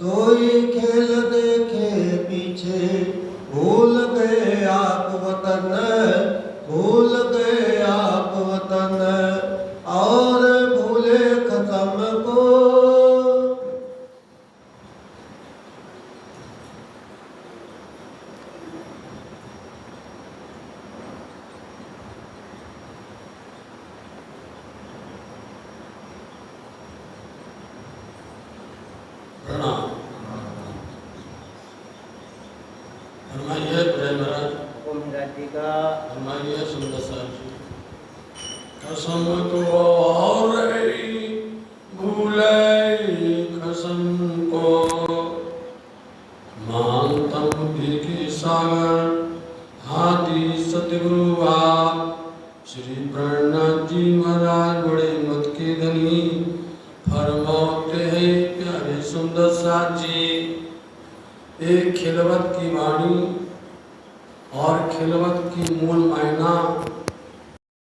सोई खेल देखे पीछे, भूल गए आप वतन, भूल गए आप वतन, और भूले खत्म को। फरमाइए प्रेमराज, राज्य का फरमाइए सुंदर साहब जी। कसम तो और भूले कसम को, मानतम की सागर हाथी सतगुरु आप श्री प्रणनाथ जी महाराज बड़े मत के धनी फरमाते हैं प्यारे सुंदर साथ जी। एक खिलवत की वाणी और खिलवत की मूल मायना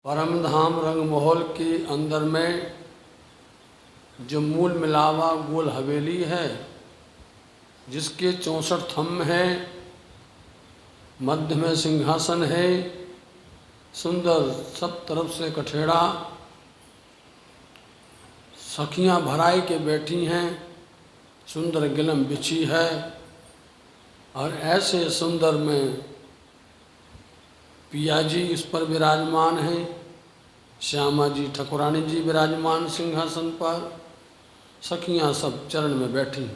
परम धाम रंगमहल के अंदर में जो मूल मिलावा गोल हवेली है, जिसके 64 थंब हैं, मध्य में सिंहासन है, सुंदर सब तरफ से कठेड़ा, सखियां भराई के बैठी हैं, सुंदर गिलम बिछी है, और ऐसे सुंदर में पिया जी इस पर विराजमान हैं, श्यामा जी ठकुरानी जी विराजमान सिंहासन पर, सखियां सब चरण में बैठी।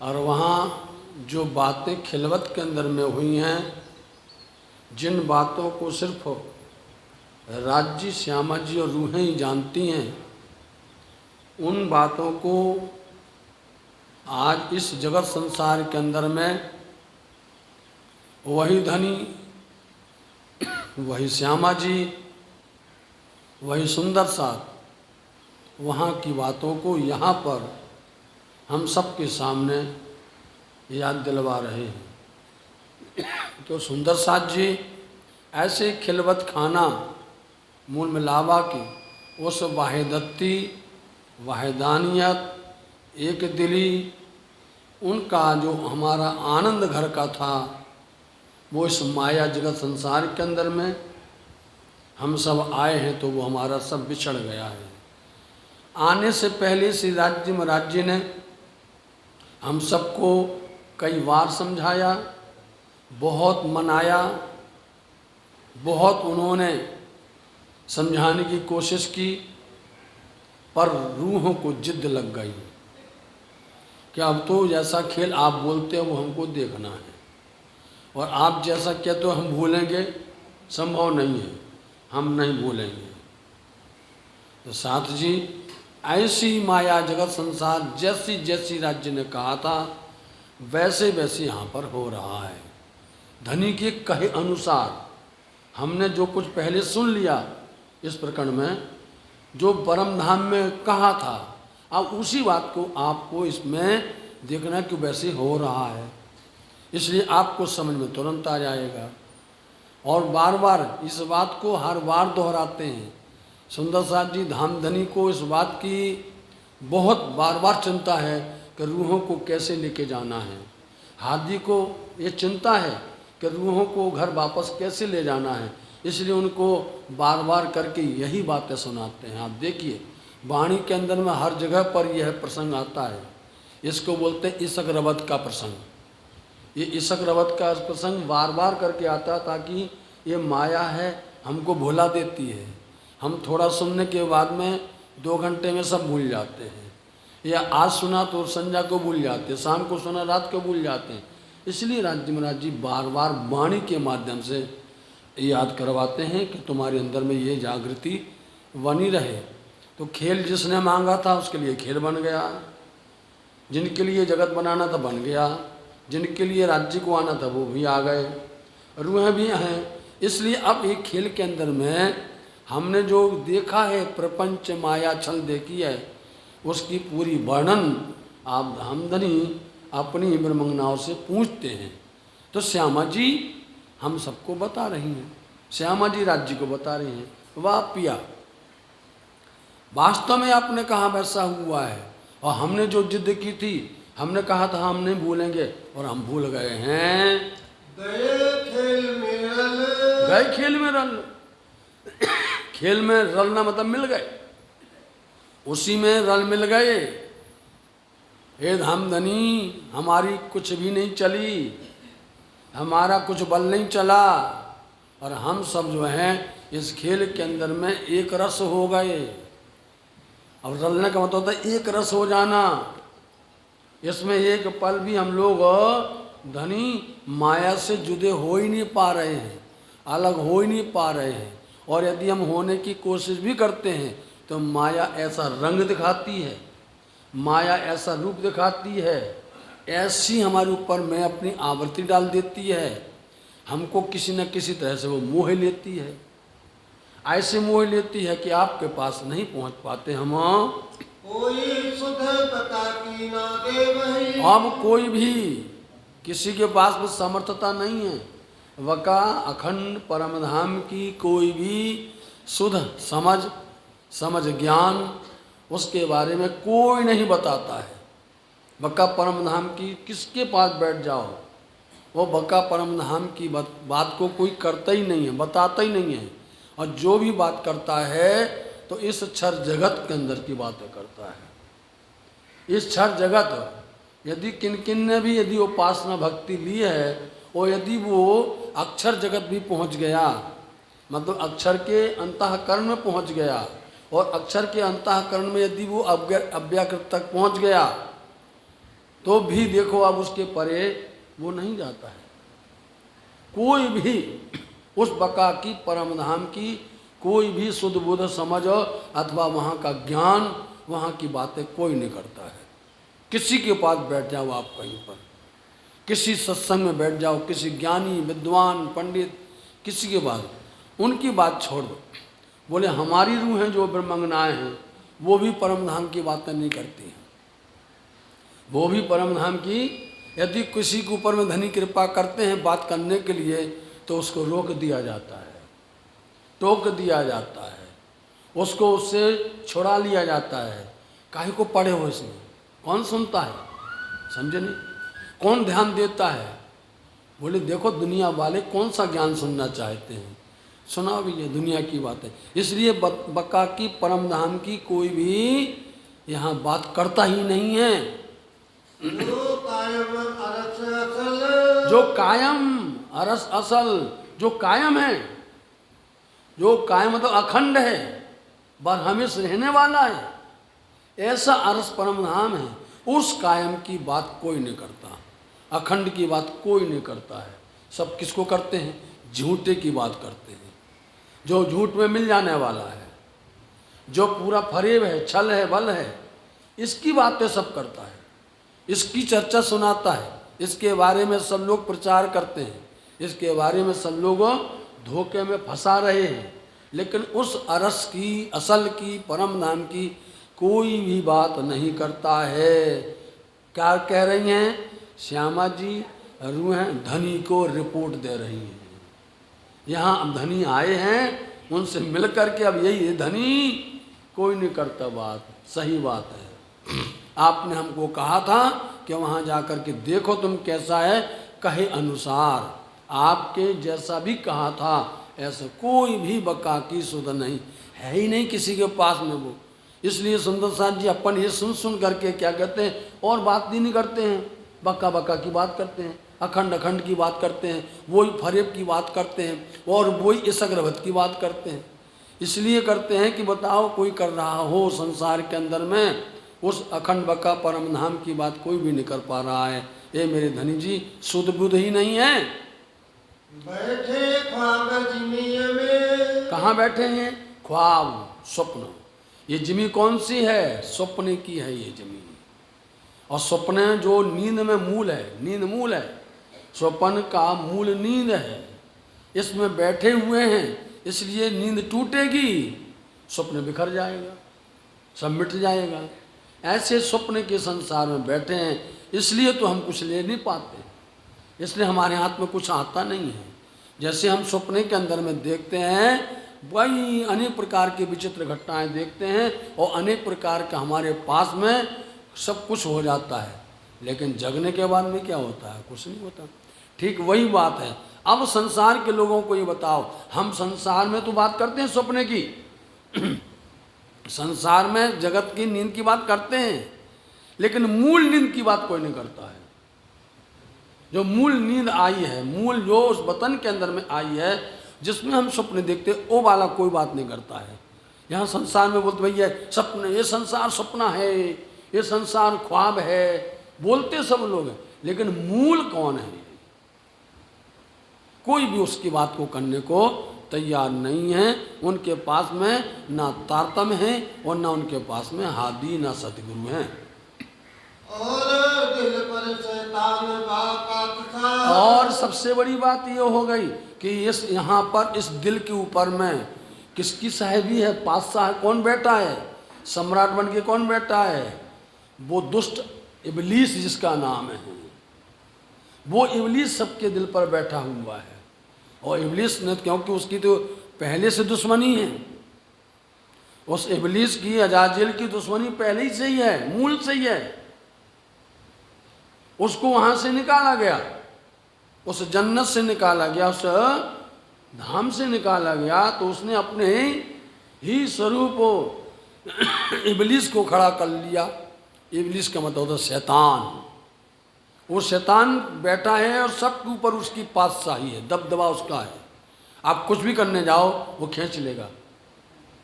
और वहाँ जो बातें खिलवत के अंदर में हुई हैं, जिन बातों को सिर्फ राज्य श्यामा जी और रूहें ही जानती हैं, उन बातों को आज इस जगत संसार के अंदर में वही धनी, वही श्यामा जी, वही सुंदर साथ वहाँ की बातों को यहाँ पर हम सबके सामने याद दिलवा रहे हैं। तो सुंदर साथ जी ऐसे खिलवत खाना मूल मिलावा की उस वाहिदत्ती, वाहिदानियत, एक दिली, उनका जो हमारा आनंद घर का था, वो इस माया जगत संसार के अंदर में हम सब आए हैं तो वो हमारा सब बिछड़ गया है। आने से पहले श्री राज्य महाराज जी ने हम सबको कई बार समझाया, बहुत मनाया, बहुत उन्होंने समझाने की कोशिश की, पर रूहों को जिद लग गई कि अब तो जैसा खेल आप बोलते हो वो हमको देखना है, और आप जैसा कहते हो हम भूलेंगे, संभव नहीं है, हम नहीं भूलेंगे। तो साथ जी ऐसी माया जगत संसार जैसी जैसी राज्य ने कहा था वैसे वैसे यहाँ पर हो रहा है। धनी के कहे अनुसार हमने जो कुछ पहले सुन लिया इस प्रकरण में, जो परम धाम में कहा था, अब उसी बात को आपको इसमें देखना कि वैसे हो रहा है, इसलिए आपको समझ में तुरंत आ जाएगा। और बार बार इस बात को हर बार दोहराते हैं। सुंदर साथ जी धाम धनी को इस बात की बहुत बार बार चिंता है कि रूहों को कैसे लेके जाना है। हादी को ये चिंता है कि रूहों को घर वापस कैसे ले जाना है, इसलिए उनको बार बार करके यही बातें सुनाते हैं। आप देखिए वाणी के अंदर में हर जगह पर यह प्रसंग आता है। इसको बोलते हैं इसक रवत का प्रसंग। ये इसक रवत का प्रसंग बार बार करके आता ताकि ये माया है हमको भुला देती है। हम थोड़ा सुनने के बाद में 2 घंटे में सब भूल जाते हैं, या आज सुना तो संध्या को भूल जाते हैं, शाम को सुना रात को भूल जाते हैं। इसलिए राज्य महाराज जी बार बार वाणी के माध्यम से याद करवाते हैं कि तुम्हारे अंदर में ये जागृति बनी रहे। तो खेल जिसने मांगा था उसके लिए खेल बन गया, जिनके लिए जगत बनाना था बन गया, जिनके लिए राज्य को आना था वो भी आ गए, रूहें भी हैं। इसलिए अब एक खेल के अंदर में हमने जो देखा है प्रपंच माया छल देखी है, उसकी पूरी वर्णन आप हमदनी अपनी ब्रह्मंगनाओं से पूछते हैं। तो श्यामा जी हम सबको बता रही हैं, श्यामा जी राज्य को बता रही हैं, वाह पिया वास्तव में आपने कहा वैसा हुआ है, और हमने जो जिद की थी हमने कहा था हम नहीं भूलेंगे और हम भूल गए हैं। गए खेल में रल, गए खेल में रल। खेल में रलना मतलब मिल गए, उसी में रल मिल गए। हे धामधनी, हमारी कुछ भी नहीं चली, हमारा कुछ बल नहीं चला, और हम सब जो हैं इस खेल के अंदर में एक रस हो गए। अब रलने का मतलब होता है एक रस हो जाना। इसमें एक पल भी हम लोग धनी माया से जुदे हो ही नहीं पा रहे हैं, अलग हो ही नहीं पा रहे हैं। और यदि हम होने की कोशिश भी करते हैं तो माया ऐसा रंग दिखाती है, माया ऐसा रूप दिखाती है, ऐसी हमारे ऊपर में अपनी आवृत्ति डाल देती है, हमको किसी न किसी तरह से वो मोह लेती है। ऐसे मोह लेती है कि आपके पास नहीं पहुंच पाते हम। कोई सुध बता की ना दे वही, अब कोई भी किसी के पास में समर्थता नहीं है। वका अखंड परम धाम की कोई भी शुद्ध समझ ज्ञान उसके बारे में कोई नहीं बताता है। बक्का परम धाम की किसके पास बैठ जाओ, वो बक्का परम धाम की बात को कोई करता ही नहीं है, बताता ही नहीं है। और जो भी बात करता है तो इस क्षर जगत के अंदर की बातें करता है। इस क्षर जगत यदि किन ने भी यदि उपासना भक्ति ली है, और यदि वो अक्षर जगत भी पहुंच गया, मतलब अक्षर के अंतःकरण में पहुंच गया, और अक्षर के अंतःकरण में यदि वो अव्याकृत तक पहुंच गया, तो भी देखो अब उसके परे वो नहीं जाता है। कोई भी उस बका की परम धाम की कोई भी शुद्ध बुद्ध समझ अथवा वहाँ का ज्ञान, वहाँ की बातें कोई नहीं करता है। किसी के पास बैठ जाओ आप, कहीं पर किसी सत्संग में बैठ जाओ, किसी ज्ञानी विद्वान पंडित किसी के पास, उनकी बात छोड़ दो। बोले हमारी रूहें जो ब्रह्मंगनाएँ हैं वो भी परम धाम की बातें नहीं करती हैं। वो भी परम धाम की यदि किसी के ऊपर में धनी कृपा करते हैं बात करने के लिए, तो उसको रोक दिया जाता है, टोक दिया जाता है, उसको उससे छुड़ा लिया जाता है। काहे को पढ़े हो इसमें, कौन सुनता है, समझे नहीं, कौन ध्यान देता है। बोले देखो दुनिया वाले कौन सा ज्ञान सुनना चाहते हैं, सुनाओ भी ये दुनिया की बातें। इसलिए बक्का की परम धाम की कोई भी यहाँ बात करता ही नहीं है। जो कायम अरस असल, जो कायम अरस असल, जो कायम है, जो कायम मतलब अखंड है, बस हमेशा रहने वाला है, ऐसा अरस परम धाम है। उस कायम की बात कोई नहीं करता, अखंड की बात कोई नहीं करता है। सब किसको करते हैं, झूठे की बात करते हैं, जो झूठ में मिल जाने वाला है, जो पूरा फरेब है, छल है, बल है, इसकी बातें सब करता है, इसकी चर्चा सुनाता है, इसके बारे में सब लोग प्रचार करते हैं, इसके बारे में सब लोग धोखे में फंसा रहे हैं। लेकिन उस अरस की, असल की, परम धाम की कोई भी बात नहीं करता है। क्या कह रही हैं श्यामा जी, रूहें धनी को रिपोर्ट दे रही हैं। यहाँ अब धनी आए हैं, उनसे मिल करके अब यही धनी कोई नहीं करता बात, सही बात है। आपने हमको कहा था कि वहाँ जा कर के देखो तुम कैसा है, कहे अनुसार आपके जैसा भी कहा था, ऐसा कोई भी बक्का की सुध नहीं है ही नहीं किसी के पास में वो। इसलिए सुंदर साथ जी अपन ये सुन करके क्या कहते हैं, और बात नहीं करते हैं, बक्का बक्का की बात करते हैं, अखंड अखंड की बात करते हैं, वही फरेब की बात करते हैं, और वही इस अग्रवत की बात करते हैं। इसलिए करते हैं कि बताओ कोई कर रहा हो संसार के अंदर में, उस अखंड बक्का परम धाम की बात कोई भी नहीं कर पा रहा है। ये मेरे धनी जी शुद्ध बुद्ध ही नहीं है। बैठे ख्वाब जिमी में, कहाँ बैठे हैं, ख्वाब स्वप्न। ये जिमी कौन सी है, स्वप्न की है ये जिमी। और स्वप्न जो नींद में मूल है, नींद मूल है, स्वप्न का मूल नींद है। इसमें बैठे हुए हैं, इसलिए नींद टूटेगी, स्वप्न बिखर जाएगा, सब मिट जाएगा। ऐसे स्वप्न के संसार में बैठे हैं, इसलिए तो हम कुछ ले नहीं पाते, इसलिए हमारे हाथ में कुछ आता नहीं है। जैसे हम स्वप्न के अंदर में देखते हैं, वही अनेक प्रकार के विचित्र घटनाएं देखते हैं, और अनेक प्रकार का हमारे पास में सब कुछ हो जाता है। लेकिन जगने के बाद में क्या होता है? कुछ नहीं होता। ठीक वही बात है। अब संसार के लोगों को ये बताओ, हम संसार में तो बात करते हैं सपने की संसार में जगत की नींद की बात करते हैं, लेकिन मूल नींद की बात कोई नहीं करता है। जो मूल नींद आई है, मूल जो उस वतन के अंदर में आई है, जिसमें हम सपने देखते, वो वाला कोई बात नहीं करता है। यहाँ संसार में बोलते भैया सपने, ये संसार सपना है, ये संसार ख्वाब है, बोलते सब लोग हैं, लेकिन मूल कौन है? कोई भी उसकी बात को करने को तैयार नहीं है। उनके पास में ना तारतम्य है और ना उनके पास में हादी ना सतगुरु हैं। और दिल पर शैतान का कथा। और सबसे बड़ी बात ये हो गई कि इस यहाँ पर इस दिल के ऊपर में किसकी साहेबी है? पातशाह कौन बैठा है? सम्राट बन के कौन बैठा है? वो दुष्ट इबलीस जिसका नाम है, वो इबलीस सबके दिल पर बैठा हुआ है। और इबलीस ने, क्योंकि उसकी तो पहले से दुश्मनी है, उस इबलीस की, अजाजिल की दुश्मनी पहले ही से ही है, मूल से ही है। उसको वहां से निकाला गया, उस जन्नत से निकाला गया, उस धाम से निकाला गया, तो उसने अपने ही स्वरूप इबलीस को खड़ा कर लिया। इबलीस का मतलब होता है शैतान। वो शैतान बैठा है और सबके ऊपर उसकी पातशाही है, दबदबा उसका है। आप कुछ भी करने जाओ वो खींच लेगा,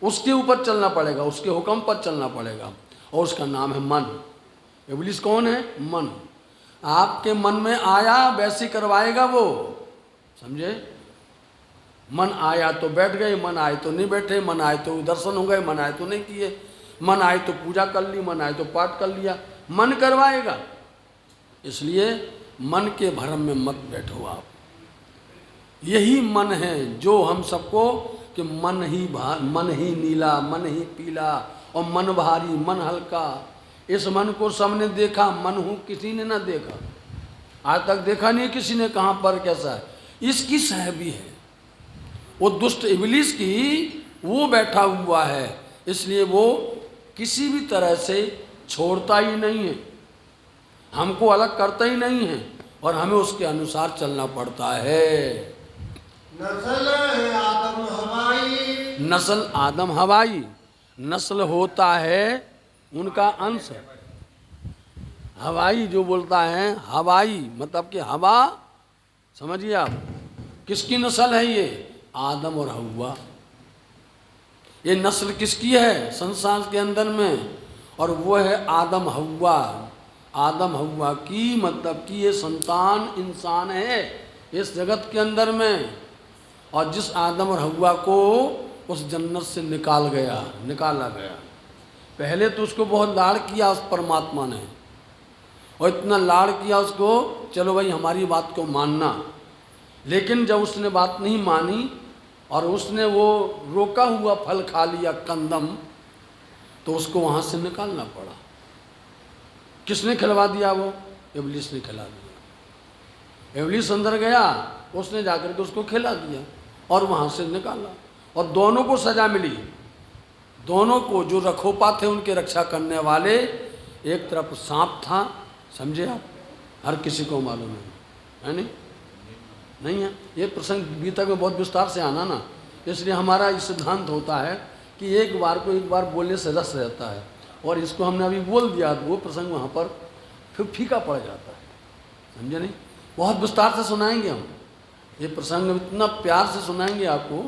उसके ऊपर चलना पड़ेगा, उसके हुक्म पर चलना पड़ेगा। और उसका नाम है मन। इबलीस कौन है? मन। आपके मन में आया वैसे करवाएगा वो, समझे? मन आया तो बैठ गए, मन आए तो नहीं बैठे, मन आए तो दर्शन हो गए, मन आए तो नहीं किए, मन आए तो पूजा कर ली, मन आए तो पाठ कर लिया। मन करवाएगा। इसलिए मन के भ्रम में मत बैठो आप। यही मन है जो हम सबको, कि मन ही नीला, मन ही पीला, और मन भारी, मन हल्का। इस मन को सबने देखा, मन हूँ किसी ने ना देखा, आज तक देखा नहीं किसी ने, कहाँ पर कैसा है। इसकी साहबी है वो दुष्ट इबलीस की, वो बैठा हुआ है। इसलिए वो किसी भी तरह से छोड़ता ही नहीं है, हमको अलग करता ही नहीं है, और हमें उसके अनुसार चलना पड़ता है। नस्ल है आदम हवाई। नस्ल आदम हवाई, नस्ल होता है उनका अंश। हवाई जो बोलता है, हवाई मतलब कि हवा, समझिए आप। किसकी नस्ल है ये? आदम और हव्वा। ये नस्ल किसकी है संसार के अंदर में? और वो है आदम हव्वा। आदम हव्वा की मतलब कि ये संतान इंसान है इस जगत के अंदर में। और जिस आदम और हव्वा को उस जन्नत से निकाला गया, पहले तो उसको बहुत लाड़ किया उस परमात्मा ने, और इतना लाड़ किया उसको, चलो भाई हमारी बात को मानना। लेकिन जब उसने बात नहीं मानी और उसने वो रोका हुआ फल खा लिया, कंदम, तो उसको वहाँ से निकालना पड़ा। किसने खिलवा दिया? वो इबलीस ने खिला दिया। इबलीस अंदर गया, उसने जाकर के उसको खिला दिया और वहाँ से निकाला। और दोनों को सजा मिली, दोनों को। जो रखोपा थे उनके रक्षा करने वाले, एक तरफ सांप था, समझे आप, हर किसी को मालूम है नहीं है? ये प्रसंग गीता में बहुत विस्तार से आना ना, इसलिए हमारा ये सिद्धांत होता है कि एक बार को एक बार बोलने से रस रहता है, और इसको हमने अभी बोल दिया तो वो प्रसंग वहाँ पर फिर फीका पड़ जाता है, समझे नहीं? बहुत विस्तार से सुनाएंगे हम ये प्रसंग, इतना प्यार से सुनाएंगे आपको।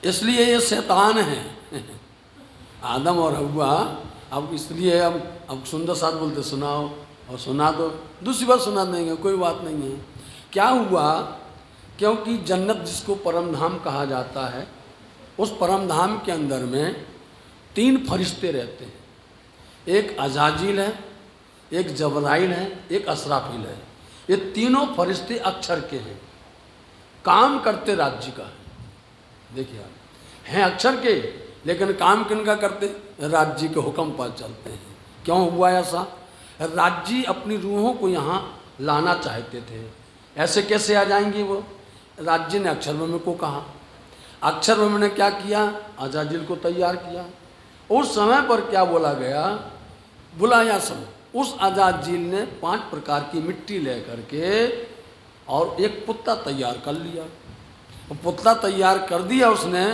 इसलिए ये शैतान है आदम और हव्वा। अब इसलिए अब सुंदर साथ बोलते सुनाओ, और सुना दो, दूसरी बार सुना देंगे, कोई बात नहीं है। क्या हुआ? क्योंकि जन्नत जिसको परम धाम कहा जाता है, उस परम धाम के अंदर में 3 फरिश्ते रहते हैं। एक अजाजिल है, एक जबराइल है, एक असराफिल है। ये तीनों फरिश्ते अक्षर के हैं, काम करते राज्य का है। देखिए आप, हैं अक्षर के, लेकिन काम किनका करते? राज्य के हुक्म पर चलते हैं। क्यों हुआ ऐसा? राज्य अपनी रूहों को यहाँ लाना चाहते थे। ऐसे कैसे आ जाएंगे वो? राज्य ने अक्षरब्रह्म को कहा, अक्षरब्रह्म ने क्या किया? अजाजिल को तैयार किया। उस समय पर क्या बोला गया? बुलाया सब, उस अजाजील ने 5 प्रकार की मिट्टी ले करके और एक पुतला तैयार कर लिया। और पुतला तैयार कर दिया उसने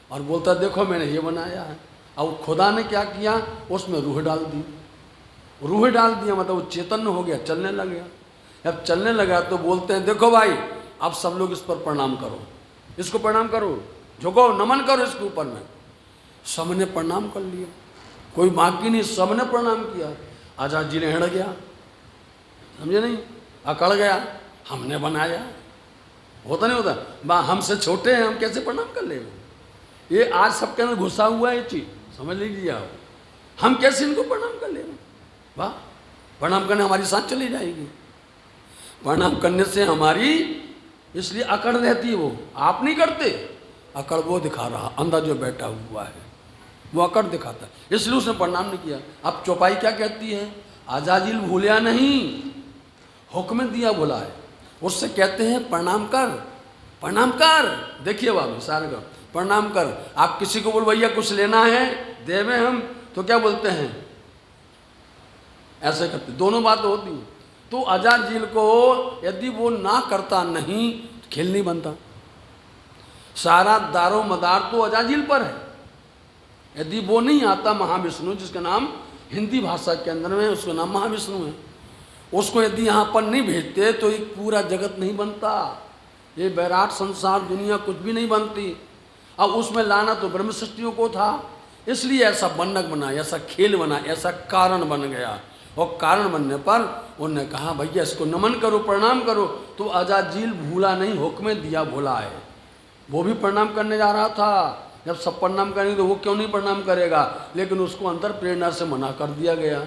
और बोलता देखो मैंने ये बनाया है। अब खुदा ने क्या किया, उसमें रूह डाल दी। रूह डाल दिया मतलब वो चैतन्य हो गया, चलने लग गया। जब चलने लगा तो बोलते हैं देखो भाई अब सब लोग इस पर प्रणाम करो, इसको प्रणाम करो, झुको, नमन करो इसके ऊपर में। सबने प्रणाम कर लिया, कोई बाकी नहीं, सबने प्रणाम किया। अजाजील हिड़ गया, समझे नहीं, अकड़ गया, हमने बनाया। होता नहीं होता, हमसे छोटे हैं, हम कैसे प्रणाम कर लेंगे। ये आज सबके अंदर घुसा हुआ है ये चीज, समझ लीजिए आप। हम कैसे इनको प्रणाम कर लेंगे। वाह, प्रणाम करने हमारी सांस चली जाएगी। प्रणाम करने से हमारी इसलिए अकड़ रहती है। वो आप नहीं करते, अकड़ वो दिखा रहा, अंदर जो बैठा हुआ है वो अकड़ दिखाता है, इसलिए उसने प्रणाम नहीं किया। अब चौपाई क्या कहती है, अजाजील भूलिया नहीं, हुक्म दिया बोला है। उससे कहते हैं प्रणाम कर, प्रणाम कर। देखिए बाबू सारे का प्रणाम कर। आप किसी को बोल भैया कुछ लेना है देवे हम, तो क्या बोलते हैं, ऐसे करते। दोनों बात होती हैं। तो अजाजील को यदि वो ना करता नहीं, खेल नहीं बनता। सारा दारो मदार तो अजाजील पर है। यदि वो नहीं आता महाविष्णु, जिसका नाम हिंदी भाषा के अंदर में उसका नाम महाविष्णु है, उसको यदि यहाँ पर नहीं भेजते तो एक पूरा जगत नहीं बनता। ये विराट संसार दुनिया कुछ भी नहीं बनती। अब उसमें लाना तो ब्रह्म सृष्टियों को था, इसलिए ऐसा बन्नक बना, ऐसा खेल बना, ऐसा कारण बन गया। और कारण बनने पर उन्होंने कहा भैया इसको नमन करो, प्रणाम करो। तो अजाजील भूला नहीं, हुक्म दिया भूला है। वो भी प्रणाम करने जा रहा था। जब सब प्रणाम करेंगे तो वो क्यों नहीं प्रणाम करेगा, लेकिन उसको अंदर प्रेरणा से मना कर दिया गया।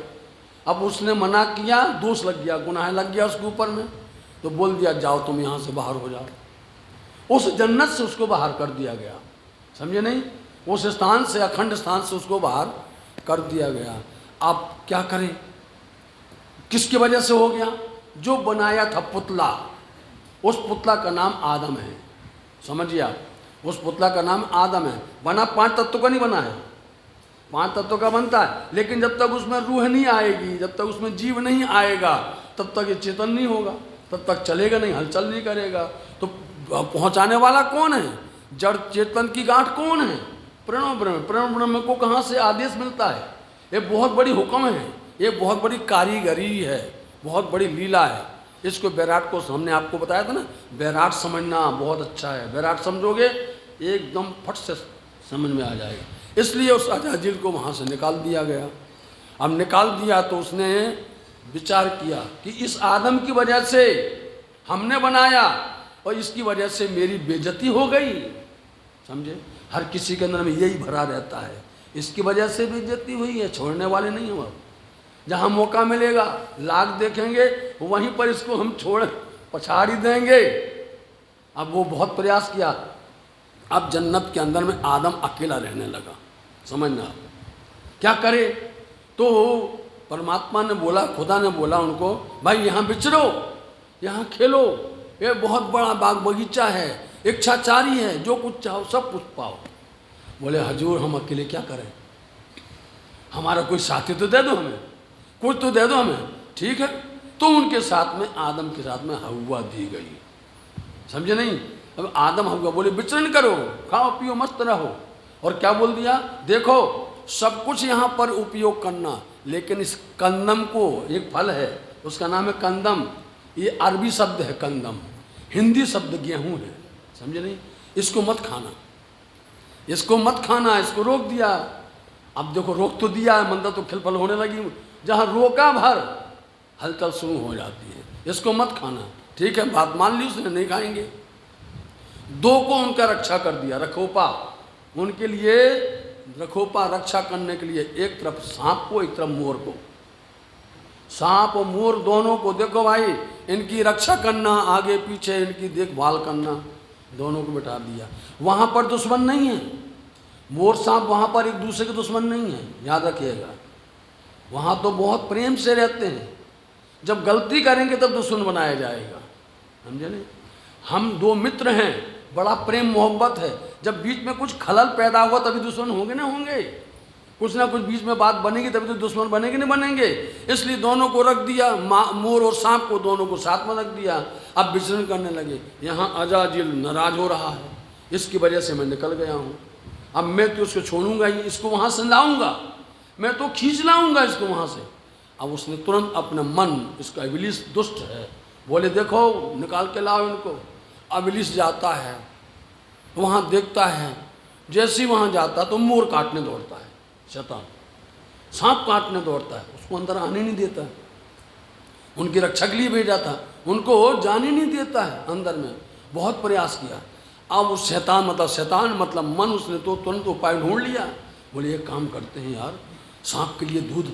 अब उसने मना किया, दोष लग गया, गुनाह लग गया उसके ऊपर में, तो बोल दिया जाओ तुम यहाँ से बाहर हो जाओ। उस जन्नत से उसको बाहर कर दिया गया, समझे नहीं, उस स्थान से, अखंड स्थान से उसको बाहर कर दिया गया। अब क्या करें, किसकी वजह से हो गया, जो बनाया था पुतला, उस पुतला का नाम आदम है। समझिए आप, उस पुतला का नाम आदम है। बना 5 तत्वों का नहीं बना है, 5 तत्वों का बनता है, लेकिन जब तक उसमें रूह नहीं आएगी, जब तक उसमें जीव नहीं आएगा, तब तक ये चेतन नहीं होगा, तब तक चलेगा नहीं, हलचल नहीं करेगा। तो पहुंचाने वाला कौन है, जड़ चेतन की गांठ कौन है, प्रणव ब्रह्म। प्रणव ब्रह्म को कहाँ से आदेश मिलता है, ये बहुत बड़ी हुक्म है, ये बहुत बड़ी कारीगरी है, बहुत बड़ी लीला है। इसको विराट को हमने आपको बताया था ना, विराट समझना बहुत अच्छा है। विराट समझोगे एकदम फट से समझ में आ जाएगा। इसलिए उस अजाजील को वहाँ से निकाल दिया गया। अब निकाल दिया तो उसने विचार किया कि इस आदम की वजह से हमने बनाया और इसकी वजह से मेरी बेइज्जती हो गई। समझे, हर किसी के अंदर में यही भरा रहता है, इसकी वजह से बेइज्जती हुई है, छोड़ने वाले नहीं हो। जहाँ मौका मिलेगा लाख देखेंगे, वहीं पर इसको हम छोड़ पछाड़ ही देंगे। अब वो बहुत प्रयास किया। अब जन्नत के अंदर में आदम अकेला रहने लगा। समझना आप क्या करे, तो परमात्मा ने बोला, खुदा ने बोला उनको, भाई यहाँ विचरो, यहाँ खेलो, ये बहुत बड़ा बाग बगीचा है, इच्छाचारी है, जो कुछ चाहो सब कुछ पाओ। बोले हजूर हम अकेले क्या करें, हमारा कोई साथी तो दे दो, हमें कुछ तो दे दो हमें। ठीक है, तो उनके साथ में आदम के साथ में हव्वा दी गई। समझे नहीं, अब आदम हव्वा बोले विचरण करो, खाओ पियो मस्त रहो। और क्या बोल दिया, देखो सब कुछ यहाँ पर उपयोग करना, लेकिन इस कंदम को, एक फल है उसका नाम है कंदम, ये अरबी शब्द है कंदम, हिंदी शब्द गेहूँ है। समझे नहीं, इसको मत खाना, इसको मत खाना, इसको रोक दिया। अब देखो रोक तो दिया, मंदा तो खिलफल होने लगी, जहाँ रोका भर हलचल शुरू हो जाती है, इसको मत खाना। ठीक है, बात मान ली उसने, नहीं खाएंगे। 2 को उनका रक्षा कर दिया, रखोपा, उनके लिए रखोपा रक्षा करने के लिए, एक तरफ सांप को, एक तरफ मोर को। सांप और मोर दोनों को, देखो भाई इनकी रक्षा करना, आगे पीछे इनकी देखभाल करना, दोनों को बिठा दिया। वहाँ पर दुश्मन नहीं है, मोर सांप वहाँ पर एक दूसरे के दुश्मन नहीं है, याद रखिएगा। वहाँ तो बहुत प्रेम से रहते हैं, जब गलती करेंगे तब दुश्मन बनाया जाएगा। समझे नहीं, हम 2 मित्र हैं, बड़ा प्रेम मोहब्बत है, जब बीच में कुछ खलल पैदा हुआ तभी दुश्मन होंगे ना होंगे। कुछ ना कुछ बीच में बात बनेगी तभी तो दुश्मन बनेंगे, नहीं बनेंगे। इसलिए दोनों को रख दिया, मोर और सांप को दोनों को साथ में रख दिया। अब विचरण करने लगे। यहाँ अजाजिल नाराज हो रहा है, इसकी वजह से मैं निकल गया हूँ। अब मैं तो उसको छोड़ूंगा ही, इसको वहाँ से लाऊंगा, मैं तो खींच लाऊंगा इसको वहाँ से। अब उसने तुरंत अपना मन, इसका इब्लीस दुष्ट है, बोले देखो निकाल के लाओ इनको। अब इब्लीस जाता है, वहाँ देखता है, जैसे ही वहाँ जाता तो मोर काटने दौड़ता है, शैतान सांप काटने दौड़ता है, उसको अंदर आने नहीं देता है। उनकी रक्षा के लिए भेजा था, उनको जाने नहीं देता है अंदर में। बहुत प्रयास किया। अब उस शैतान मतलब मन, उसने तो तुरंत उपाय ढूंढ लिया। बोले एक काम करते हैं यार, सांप के लिए दूध,